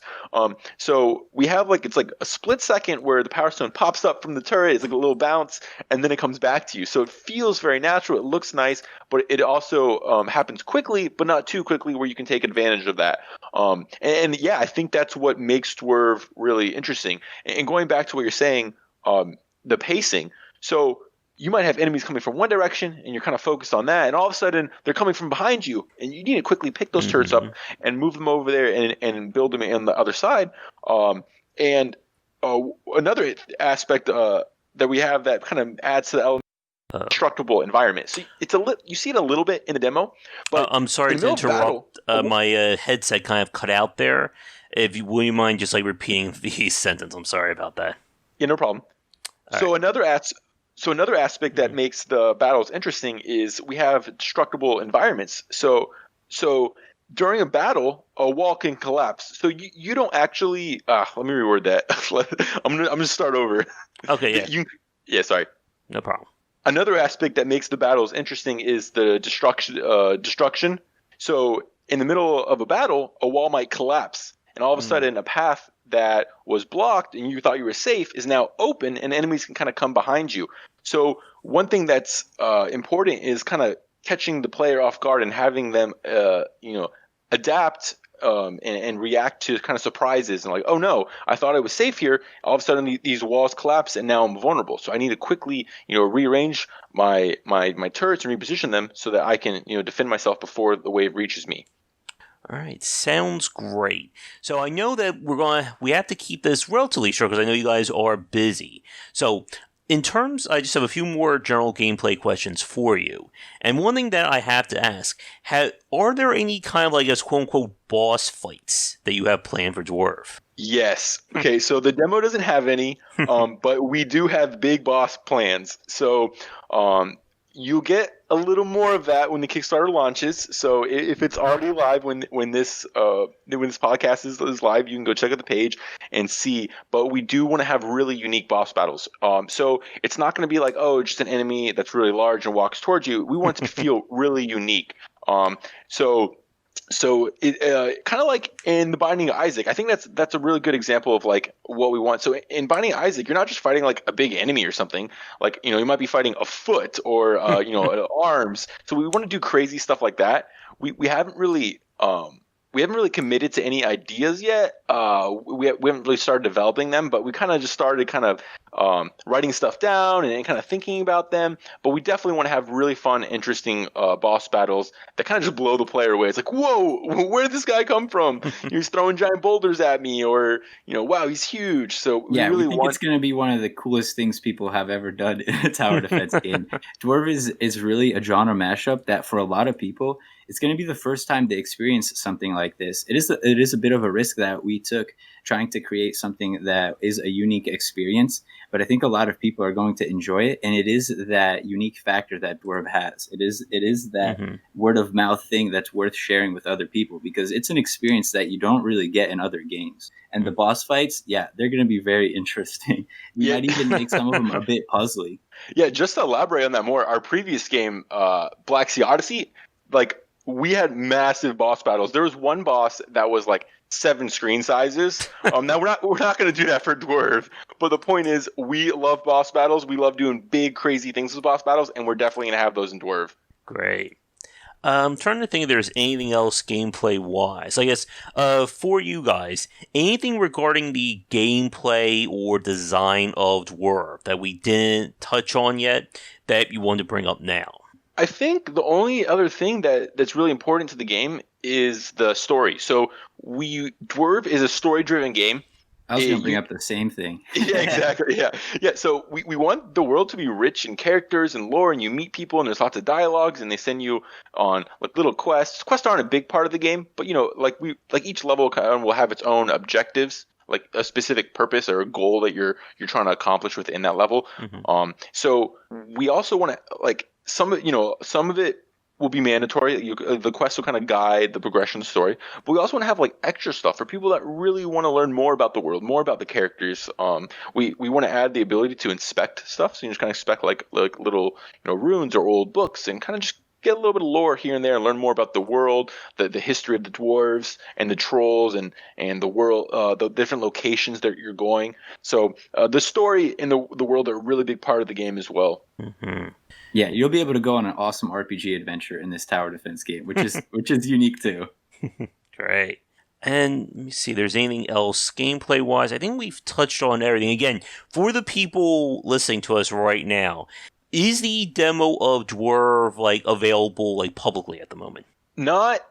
So we have it's like a split second where the power stone pops up from the turret. It's like a little bounce, and then it comes back to you. So it feels very natural. It looks nice, but it also happens quickly, but not too quickly where you can take advantage of that. And yeah, I think that's what makes Dwerve really interesting. And going back to what you're saying, the pacing. So you might have enemies coming from one direction and you're kind of focused on that, and all of a sudden they're coming from behind you and you need to quickly pick those turrets up and move them over there and build them on the other side. And another aspect that we have that kind of adds to the element destructible environment. So it's you see it a little bit in the demo, but
I'm sorry to interrupt. My headset kind of cut out there. Will you mind just like repeating the sentence? I'm sorry about that.
Yeah, no problem. So another aspect that makes the battles interesting is we have destructible environments. So during a battle, a wall can collapse. So you don't actually. Let me reword that. I'm gonna start over.
Okay. Yeah.
Yeah. Sorry.
No problem.
Another aspect that makes the battles interesting is the destruction. So in the middle of a battle, a wall might collapse, and all of a sudden, a path that was blocked and you thought you were safe is now open, and enemies can kind of come behind you. So one thing that's important is kind of catching the player off guard and having them, adapt and react to kind of surprises and like, oh no, I thought I was safe here. All of a sudden, these walls collapse and now I'm vulnerable. So I need to quickly, rearrange my turrets and reposition them so that I can, defend myself before the wave reaches me.
All right, sounds great. So I know that we have to keep this relatively short because I know you guys are busy. So I just have a few more general gameplay questions for you. And one thing that I have to ask, are there any kind of, I guess, quote-unquote boss fights that you have planned for Dwerve?
Yes. Okay, so the demo doesn't have any, but we do have big boss plans. So you'll get a little more of that when the Kickstarter launches. So if it's already live when this podcast is live, you can go check out the page and see. But we do want to have really unique boss battles. So it's not going to be like, oh, just an enemy that's really large and walks towards you. We want it to feel really unique. So it kind of like in The Binding of Isaac, I think that's a really good example of like what we want. So in Binding of Isaac, you're not just fighting like a big enemy or something. Like, you might be fighting a foot or arms. So we want to do crazy stuff like that. We haven't really committed to any ideas yet. We haven't really started developing them, but we kind of just started writing stuff down and kind of thinking about them. But we definitely want to have really fun, interesting boss battles that kind of just blow the player away. It's like, whoa, where did this guy come from? He's throwing giant boulders at me, or wow, he's huge. So
we think it's going to be one of the coolest things people have ever done in a tower defense game. Dwerve is really a genre mashup that for a lot of people it's going to be the first time they experience something like this. It is a bit of a risk that we took trying to create something that is a unique experience, but I think a lot of people are going to enjoy it, and it is that unique factor that Dwerve has. It is that word of mouth thing that's worth sharing with other people, because it's an experience that you don't really get in other games. And the boss fights, yeah, they're going to be very interesting. We might even make some of them a bit puzzly.
Yeah, just to elaborate on that more, our previous game, Black Sea Odyssey, like, we had massive boss battles. There was one boss that was like 7 screen sizes. Now we're not going to do that for Dwerve, but the point is, we love boss battles. We love doing big, crazy things with boss battles, and we're definitely going to have those in Dwerve.
Great. I'm trying to think if there's anything else gameplay-wise. I guess, for you guys, anything regarding the gameplay or design of Dwerve that we didn't touch on yet that you want to bring up now?
I think the only other thing that's really important to the game is the story. So Dwerve is a story-driven game.
I was going to bring up the same thing.
Yeah, exactly. Yeah. So we want the world to be rich in characters and lore, and you meet people, and there's lots of dialogues, and they send you on like little quests. Quests aren't a big part of the game, but like each level kind of will have its own objectives, like a specific purpose or a goal that you're trying to accomplish within that level. So we also want to like some of it will be mandatory. The quest will kind of guide the progression of the story, but we also want to have like extra stuff for people that really want to learn more about the world, more about the characters. We want to add the ability to inspect stuff, so you just kind of inspect like little runes or old books, and kind of just get a little bit of lore here and there and learn more about the world, the history of the dwarves and the trolls and the world, the different locations that you're going. So the story and the world are a really big part of the game as well.
Yeah, you'll be able to go on an awesome RPG adventure in this tower defense game, which is unique too.
Great. And let me see, there's anything else gameplay-wise? I think we've touched on everything. Again, for the people listening to us right now, is the demo of Dwerve like available like publicly at the moment?
Not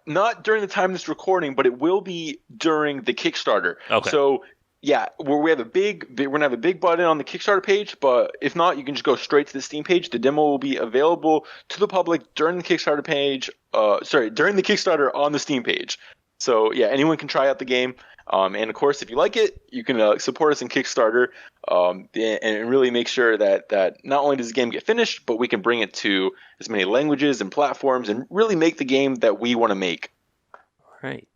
during the time of this recording, but it will be during the Kickstarter.
Okay.
So yeah, we're gonna have a big button on the Kickstarter page, but if not, you can just go straight to the Steam page. The demo will be available to the public during the Kickstarter page. During the Kickstarter on the Steam page. So yeah, anyone can try out the game. And of course, if you like it, you can support us in Kickstarter, and really make sure that not only does the game get finished, but we can bring it to as many languages and platforms, and really make the game that we want to make.
All right.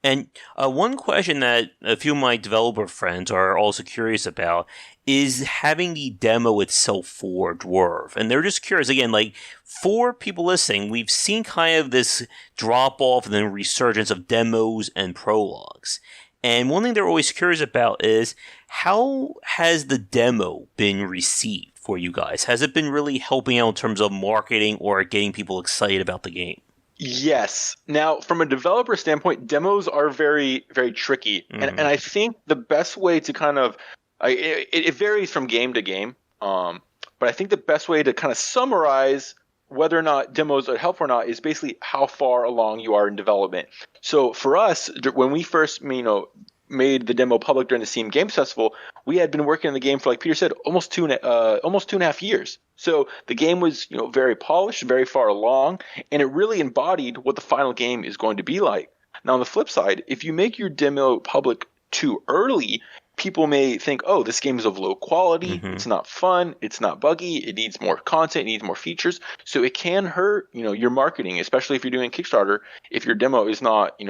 And one question that a few of my developer friends are also curious about is having the demo itself for Dwerve. And they're just curious, again, like, for people listening, we've seen kind of this drop-off and then resurgence of demos and prologues. And one thing they're always curious about is, how has the demo been received for you guys? Has it been really helping out in terms of marketing or getting people excited about the game?
Yes. Now, from a developer standpoint, demos are very, very tricky. And I think the best way to kind of it varies from game to game. But I think the best way to kind of summarize whether or not demos are helpful or not is basically how far along you are in development. So for us, when we first made the demo public during the Steam Games Festival, we had been working on the game for, like Peter said, almost two and a half years. So the game was very polished, very far along, and it really embodied what the final game is going to be like. Now on the flip side, if you make your demo public too early, people may think, oh, this game is of low quality, it's not fun, it's not buggy, it needs more content, it needs more features. So it can hurt, your marketing, especially if you're doing Kickstarter, if your demo is not,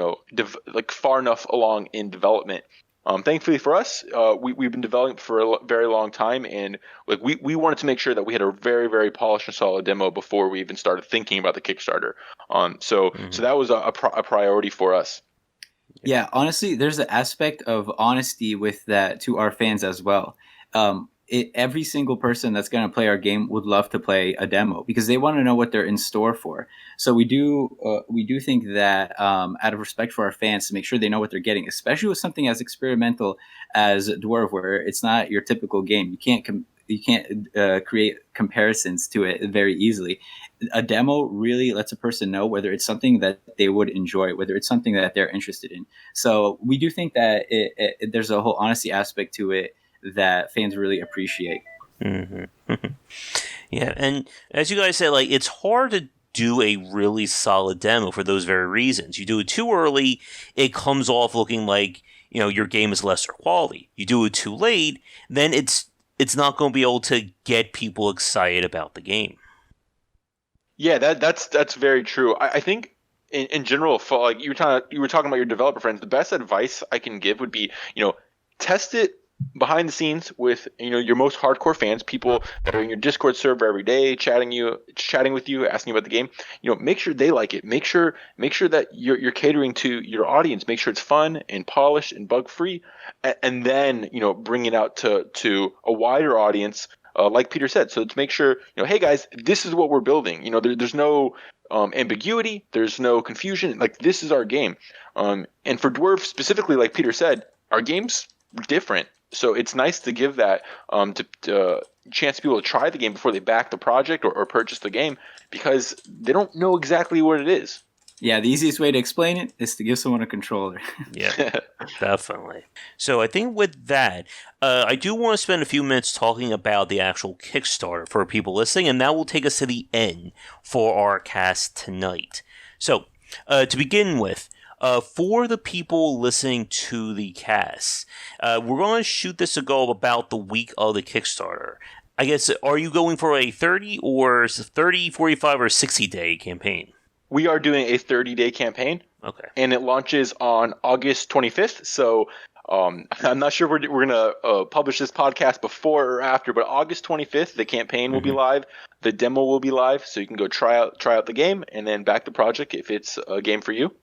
far enough along in development. Thankfully for us, we've been developing for a very long time, and we wanted to make sure that we had a very, very polished and solid demo before we even started thinking about the Kickstarter. So that was a priority for us.
Yeah, honestly, there's an aspect of honesty with that to our fans as well. Every single person that's going to play our game would love to play a demo because they want to know what they're in store for. So we do think that out of respect for our fans, to make sure they know what they're getting, especially with something as experimental as Dwerve, where it's not your typical game. You can't create comparisons to it very easily. A demo really lets a person know whether it's something that they would enjoy, whether it's something that they're interested in. So we do think that there's a whole honesty aspect to it that fans really appreciate.
Yeah, and as you guys said, it's hard to do a really solid demo for those very reasons. You do it too early, it comes off looking like, your game is lesser quality. You do it too late, then it's not going to be able to get people excited about the game.
Yeah, that's very true. I think in general, for like you were talking about your developer friends, the best advice I can give would be, test it behind the scenes with your most hardcore fans, people that are in your Discord server every day, chatting with you, asking you about the game. Make sure they like it. Make sure that you're catering to your audience. Make sure it's fun and polished and bug free, and then bring it out to a wider audience. Like Peter said, so to make sure, hey guys, this is what we're building. There's no ambiguity, there's no confusion. Like, this is our game. And for Dwerve specifically, like Peter said, our game's different. So it's nice to give that chance to people to try the game before they back the project or purchase the game, because they don't know exactly what it is.
Yeah, the easiest way to explain it is to give someone a controller.
Yeah, definitely. So I think with that, I do want to spend a few minutes talking about the actual Kickstarter for people listening, and that will take us to the end for our cast tonight. So, to begin with, for the people listening to the cast, we're going to shoot this to go about the week of the Kickstarter. I guess, are you going for a 30, 45, or 60-day campaign?
We are doing a 30-day campaign.
Okay.
And it launches on August 25th. So I'm not sure if we're going to publish this podcast before or after, but August 25th, the campaign will be live. The demo will be live. So you can go try out the game and then back the project if it's a game for you.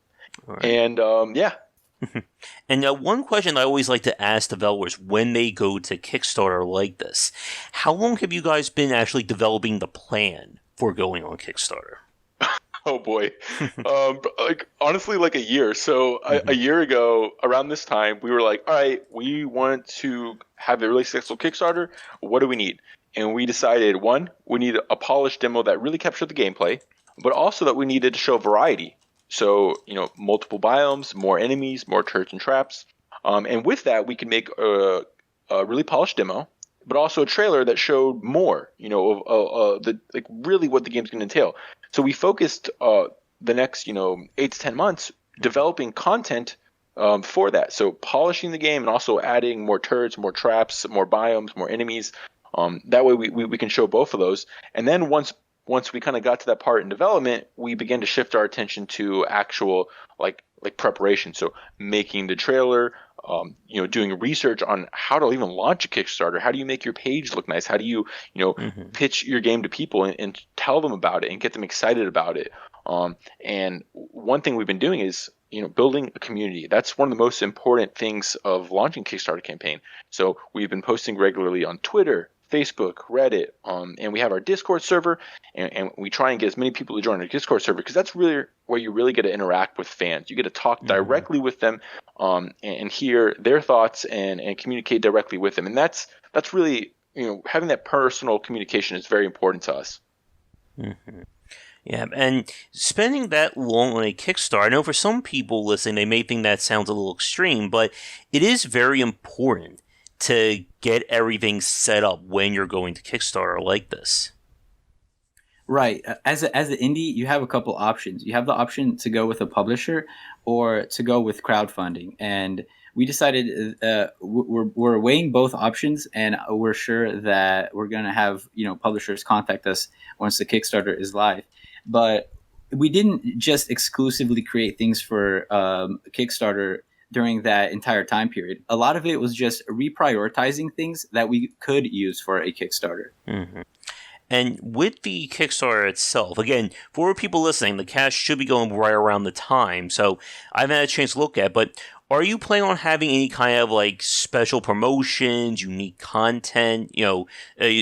All right. And yeah.
And one question I always like to ask developers when they go to Kickstarter like this: how long have you guys been actually developing the plan for going on Kickstarter?
Oh boy. Honestly, like a year. So a year ago, around this time, we were like, all right, we want to have a really successful Kickstarter. What do we need? And we decided, one, we need a polished demo that really captured the gameplay, but also that we needed to show variety. So, multiple biomes, more enemies, more turrets and traps. And with that, we can make a really polished demo, but also a trailer that showed more, really what the game's going to entail. So we focused the next, 8 to 10 months developing content for that. So polishing the game and also adding more turrets, more traps, more biomes, more enemies. That way we can show both of those. And then once we kind of got to that part in development, we began to shift our attention to actual like preparation. So making the trailer, doing research on how to even launch a Kickstarter. How do you make your page look nice? How do you, pitch your game to people and tell them about it and get them excited about it? And one thing we've been doing is, building a community. That's one of the most important things of launching Kickstarter campaign. So we've been posting regularly on Twitter, Facebook, Reddit, and we have our Discord server, and we try and get as many people to join our Discord server, because that's really where you really get to interact with fans. You get to talk directly with them, and hear their thoughts and communicate directly with them. And that's really, having that personal communication is very important to us.
Mm-hmm. Yeah, and spending that long on a Kickstarter, I know for some people listening, they may think that sounds a little extreme, but it is very important to get everything set up when you're going to Kickstarter like this.
Right. As an indie, you have a couple options. You have the option to go with a publisher or to go with crowdfunding. And we decided we're weighing both options, and we're sure that we're going to have publishers contact us once the Kickstarter is live. But we didn't just exclusively create things for Kickstarter during that entire time period. A lot of it was just reprioritizing things that we could use for a Kickstarter.
Mm-hmm. And with the Kickstarter itself, again, for people listening, the cash should be going right around the time, so I haven't had a chance to look at it, but are you planning on having any kind of special promotions, unique content,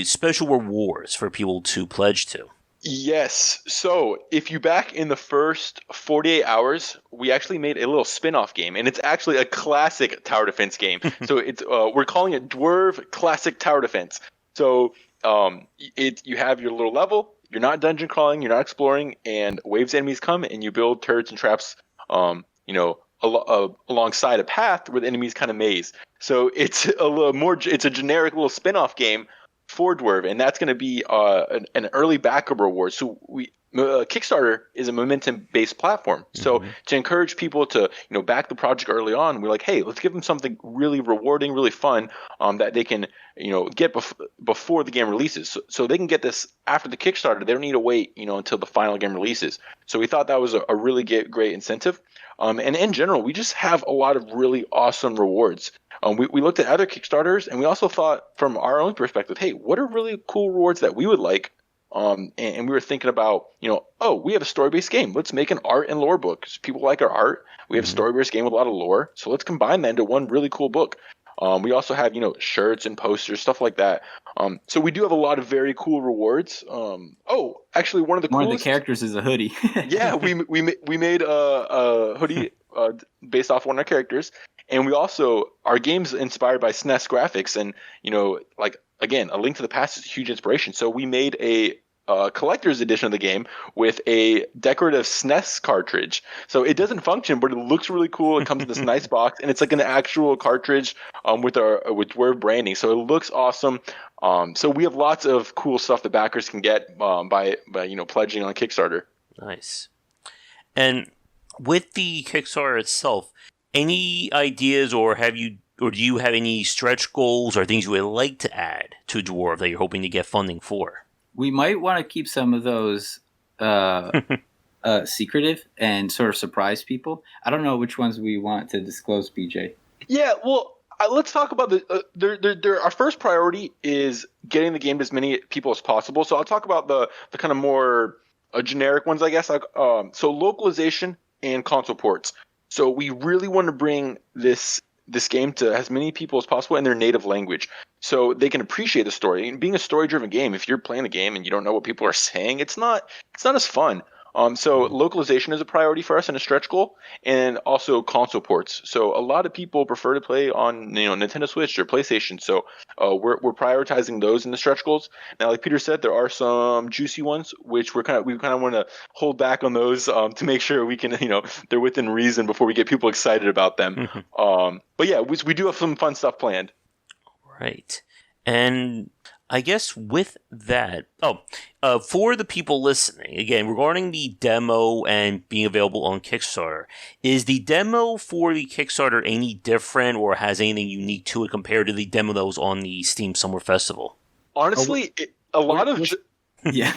special rewards for people to pledge to?
Yes. So if you back in the first 48 hours, we actually made a little spin-off game, and it's actually a classic tower defense game. So it's we're calling it Dwerve Classic Tower Defense. So you have your little level, you're not dungeon crawling, you're not exploring, and waves of enemies come, and you build turrets and traps, alongside a path where the enemies kind of maze. So it's it's a generic little spin-off game for Dwerve, and that's going to be an early backup reward. So Kickstarter is a momentum-based platform. So to encourage people to back the project early on, we're like, hey, let's give them something really rewarding, really fun, that they can get before the game releases. So they can get this after the Kickstarter. They don't need to wait until the final game releases. So we thought that was a really great incentive. And in general, we just have a lot of really awesome rewards. We looked at other Kickstarters, and we also thought from our own perspective, hey, what are really cool rewards that we would like? And we were thinking about, we have a story-based game. Let's make an art and lore book. People like our art. We have a story-based game with a lot of lore. So let's combine that into one really cool book. We also have, shirts and posters, stuff like that. So we do have a lot of very cool rewards. Actually, one of the
coolest characters is a hoodie.
Yeah, we made a hoodie based off one of our characters. And we also, our game's inspired by SNES graphics. And, again, A Link to the Past is a huge inspiration. So we made a collector's edition of the game with a decorative SNES cartridge. So it doesn't function, but it looks really cool. It comes in this nice box, and it's like an actual cartridge with Dwerve branding. So it looks awesome. So we have lots of cool stuff that backers can get by pledging on Kickstarter.
Nice. And with the Kickstarter itself, any ideas, or do you have any stretch goals or things you would like to add to Dwerve that you're hoping to get funding for?
We might want to keep some of those secretive and sort of surprise people. I don't know which ones we want to disclose, BJ.
Yeah, well, let's talk about our first priority is getting the game to as many people as possible. So I'll talk about the kind of more generic ones, I guess. So localization and console ports. So we really want to bring this game to as many people as possible in their native language, so they can appreciate the story. And being a story-driven game, if you're playing the game and you don't know what people are saying, it's not as fun. So localization is a priority for us and a stretch goal, and also console ports. So a lot of people prefer to play on Nintendo Switch or PlayStation. So we're prioritizing those in the stretch goals. Now, like Peter said, there are some juicy ones which we kind of want to hold back on those to make sure we can they're within reason before we get people excited about them. But yeah, we do have some fun stuff planned.
Right, and I guess with that, for the people listening, again, regarding the demo and being available on Kickstarter, is the demo for the Kickstarter any different or has anything unique to it compared to the demo that was on the Steam Summer Festival?
Honestly, Yeah.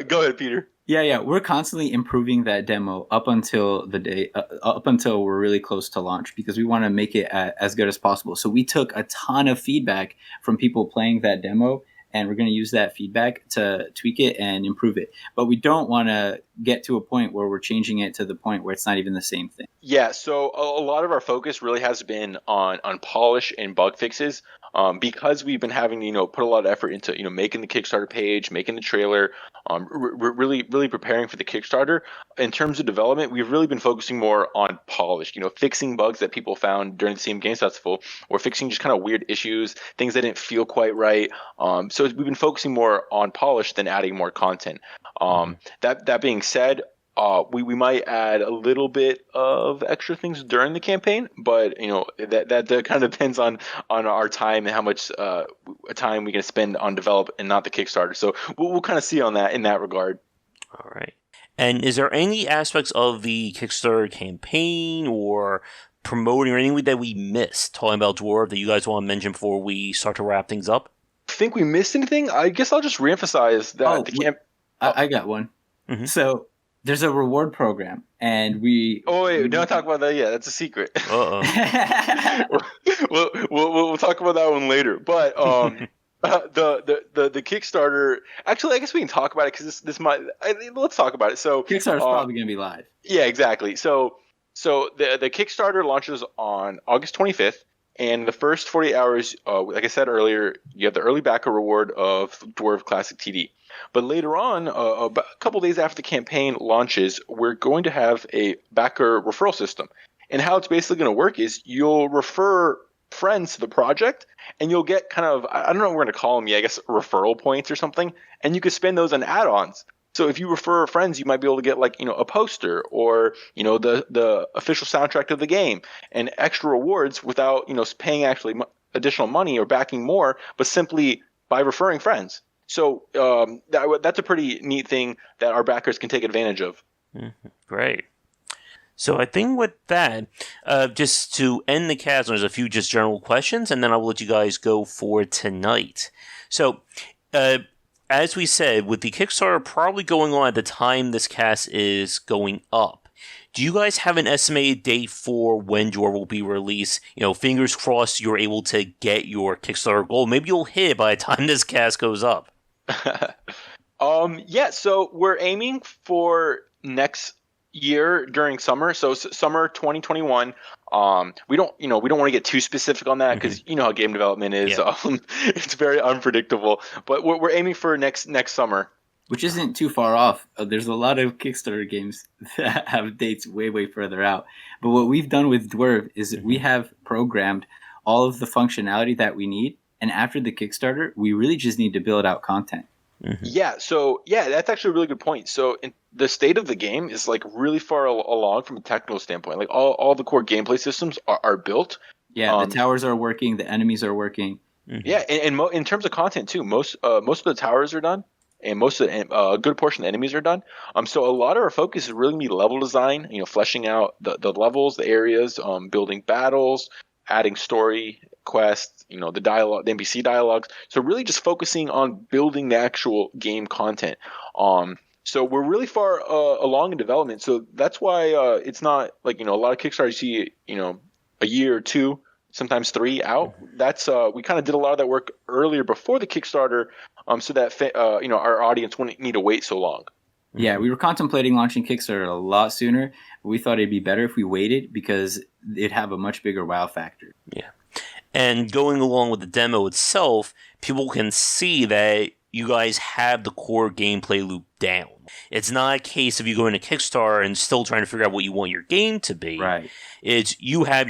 Go ahead, Peter.
Yeah. We're constantly improving that demo up until we're really close to launch, because we want to make it as good as possible. So we took a ton of feedback from people playing that demo, and we're going to use that feedback to tweak it and improve it. But we don't want to get to a point where we're changing it to the point where it's not even the same thing.
Yeah, so a lot of our focus really has been on polish and bug fixes. Because we've been having to, put a lot of effort into, making the Kickstarter page, making the trailer, really preparing for the Kickstarter. In terms of development, we've really been focusing more on polish, fixing bugs that people found during the Steam Games Festival, or fixing just kind of weird issues, things that didn't feel quite right. So we've been focusing more on polish than adding more content. That being said, we might add a little bit of extra things during the campaign, but that kind of depends on our time and how much time we can spend on develop and not the Kickstarter. So we'll kind of see on that in that regard.
All right. And is there any aspects of the Kickstarter campaign or promoting or anything that we missed talking about Dwerve that you guys want to mention before we start to wrap things up?
Think we missed anything? I guess I'll just reemphasize that
I got one. Mm-hmm. So there's a reward program, and we...
Oh, wait, don't talk about that yet. That's a secret. We'll talk about that one later. But the Kickstarter... Actually, I guess we can talk about it because this might... let's talk about it. So
Kickstarter's probably going to be live.
Yeah, exactly. So the Kickstarter launches on August 25th, and the first 40 hours, like I said earlier, you have the early backer reward of Dwerve Classic TD. But later on, a couple days after the campaign launches, we're going to have a backer referral system. And how it's basically going to work is you'll refer friends to the project, and you'll get kind of, I don't know what we're going to call them, I guess referral points or something, and you can spend those on add-ons. So if you refer friends, you might be able to get a poster or, the official soundtrack of the game and extra rewards without, paying actually additional money or backing more, but simply by referring friends. So that's a pretty neat thing that our backers can take advantage of.
Great. So I think with that, just to end the cast, there's a few just general questions, and then I'll let you guys go for tonight. So, as we said, with the Kickstarter probably going on at the time this cast is going up, do you guys have an estimated date for when Dwerve will be released? Fingers crossed you're able to get your Kickstarter goal. Maybe you'll hit it by the time this cast goes up.
Yeah, so we're aiming for next year during summer, so summer 2021. We don't want to get too specific on that because you know how game development is.
Yeah.
It's very unpredictable, but we're aiming for next summer,
which isn't too far off. There's a lot of Kickstarter games that have dates way further out, but what we've done with Dwerve is we have programmed all of the functionality that we need, and after the Kickstarter we really just need to build out content.
Yeah, so that's actually a really good point. So the state of the game is like really far along from a technical standpoint. Like all the core gameplay systems are built.
Yeah, the towers are working, the enemies are working.
Yeah, and in terms of content too, most of the towers are done, and most of a good portion of the enemies are done. So a lot of our focus is really gonna be level design. Fleshing out the levels, the areas, building battles, adding story quests, the dialogue, the NPC dialogues. So really just focusing on building the actual game content. So we're really far along in development. So that's why it's not like, a lot of Kickstarters you see, a year or two, sometimes 3 out. That's we kind of did a lot of that work earlier before the Kickstarter, so that our audience wouldn't need to wait so long.
Yeah, we were contemplating launching Kickstarter a lot sooner, but we thought it'd be better if we waited because it'd have a much bigger wow factor.
Yeah. And going along with the demo itself, people can see that you guys have the core gameplay loop down. It's not a case of you going to Kickstarter and still trying to figure out what you want your game to be.
Right.
It's you have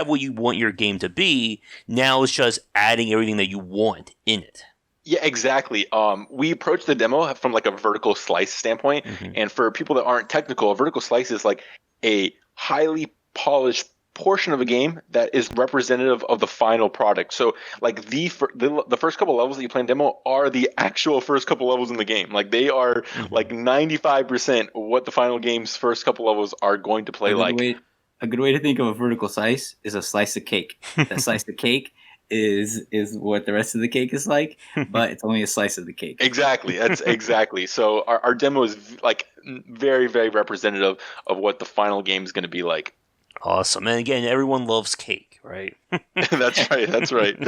what you want your game to be. Now it's just adding everything that you want in it.
Yeah, exactly. We approach the demo from like a vertical slice standpoint, and for people that aren't technical, a vertical slice is like a highly polished portion of a game that is representative of the final product. So like the first couple levels that you play in demo are the actual first couple levels in the game. Like they are like 95% what the final game's first couple levels are going to play like.
A good way to think of a vertical slice is a slice of cake. That slice of cake is what the rest of the cake is like, but it's only a slice of the cake.
Exactly. That's exactly. So our demo is like very, very representative of what the final game is going to be like.
Awesome. And again, everyone loves cake, right?
That's right. That's right.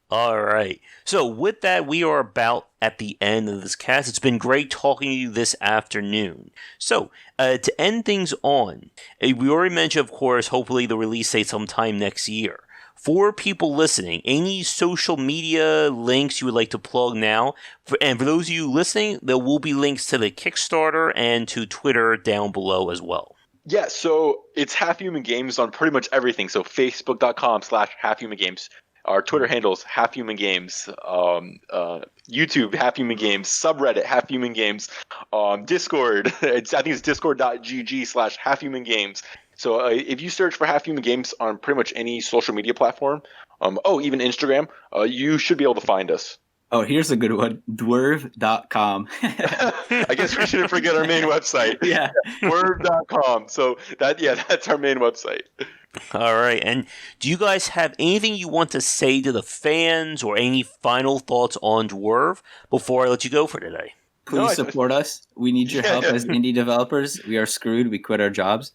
All right. So with that, we are about at the end of this cast. It's been great talking to you this afternoon. So to end things on, we already mentioned, of course, hopefully the release date sometime next year. For people listening, any social media links you would like to plug now? And for those of you listening, there will be links to the Kickstarter and to Twitter down below as well.
Yeah, so it's Half Human Games on pretty much everything. So Facebook.com/HalfHumanGames. Our Twitter handles Half Human Games. YouTube Half Human Games. Subreddit Half Human Games. Discord. I think it's discord.gg/HalfHuman Games. So if you search for Half Human Games on pretty much any social media platform, even Instagram, you should be able to find us.
Oh, here's a good one. Dwerve.com.
I guess we shouldn't forget our main website.
Yeah.
Dwerve.com. So that's our main website.
All right. And do you guys have anything you want to say to the fans or any final thoughts on Dwerve before I let you go for today?
Please support us. We need your help as indie developers. We are screwed. We quit our jobs.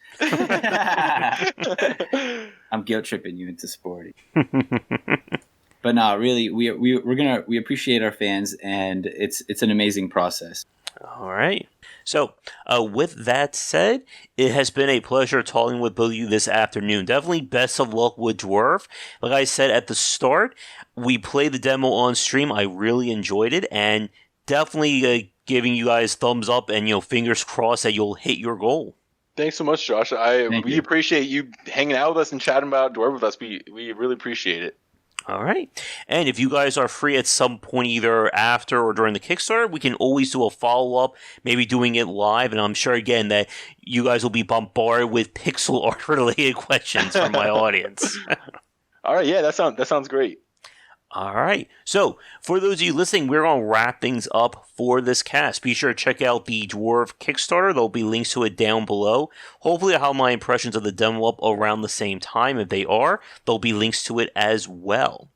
I'm guilt tripping you into supporting. But no, really, we appreciate our fans, and it's an amazing process.
All right. So, with that said, it has been a pleasure talking with both of you this afternoon. Definitely best of luck with Dwerve. Like I said at the start, we played the demo on stream. I really enjoyed it, and definitely giving you guys thumbs up and fingers crossed that you'll hit your goal.
Thanks so much, Josh. We appreciate you hanging out with us and chatting about Dwerve with us. We really appreciate it.
All right. And if you guys are free at some point, either after or during the Kickstarter, we can always do a follow-up, maybe doing it live. And I'm sure, again, that you guys will be bombarded with pixel art-related questions from my audience.
All right. Yeah, that sounds great.
All right. So, for those of you listening, we're going to wrap things up for this cast. Be sure to check out the Dwerve Kickstarter. There'll be links to it down below. Hopefully, I'll have my impressions of the demo up around the same time. If they are, there'll be links to it as well.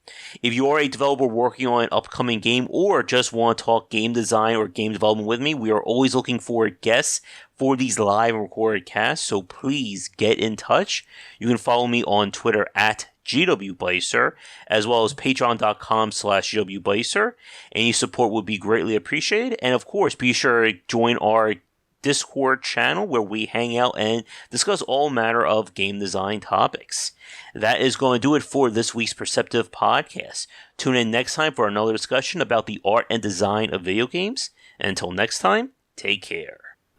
If you are a developer working on an upcoming game or just want to talk game design or game development with me, we are always looking for guests for these live and recorded casts, so please get in touch. You can follow me on Twitter at GWBycer, as well as patreon.com/GWBycer. Any support would be greatly appreciated. And of course, be sure to join our Discord channel where we hang out and discuss all manner of game design topics. That is going to do it for this week's Perceptive podcast. Tune in next time for another discussion about the art and design of video games. And until next time, take care.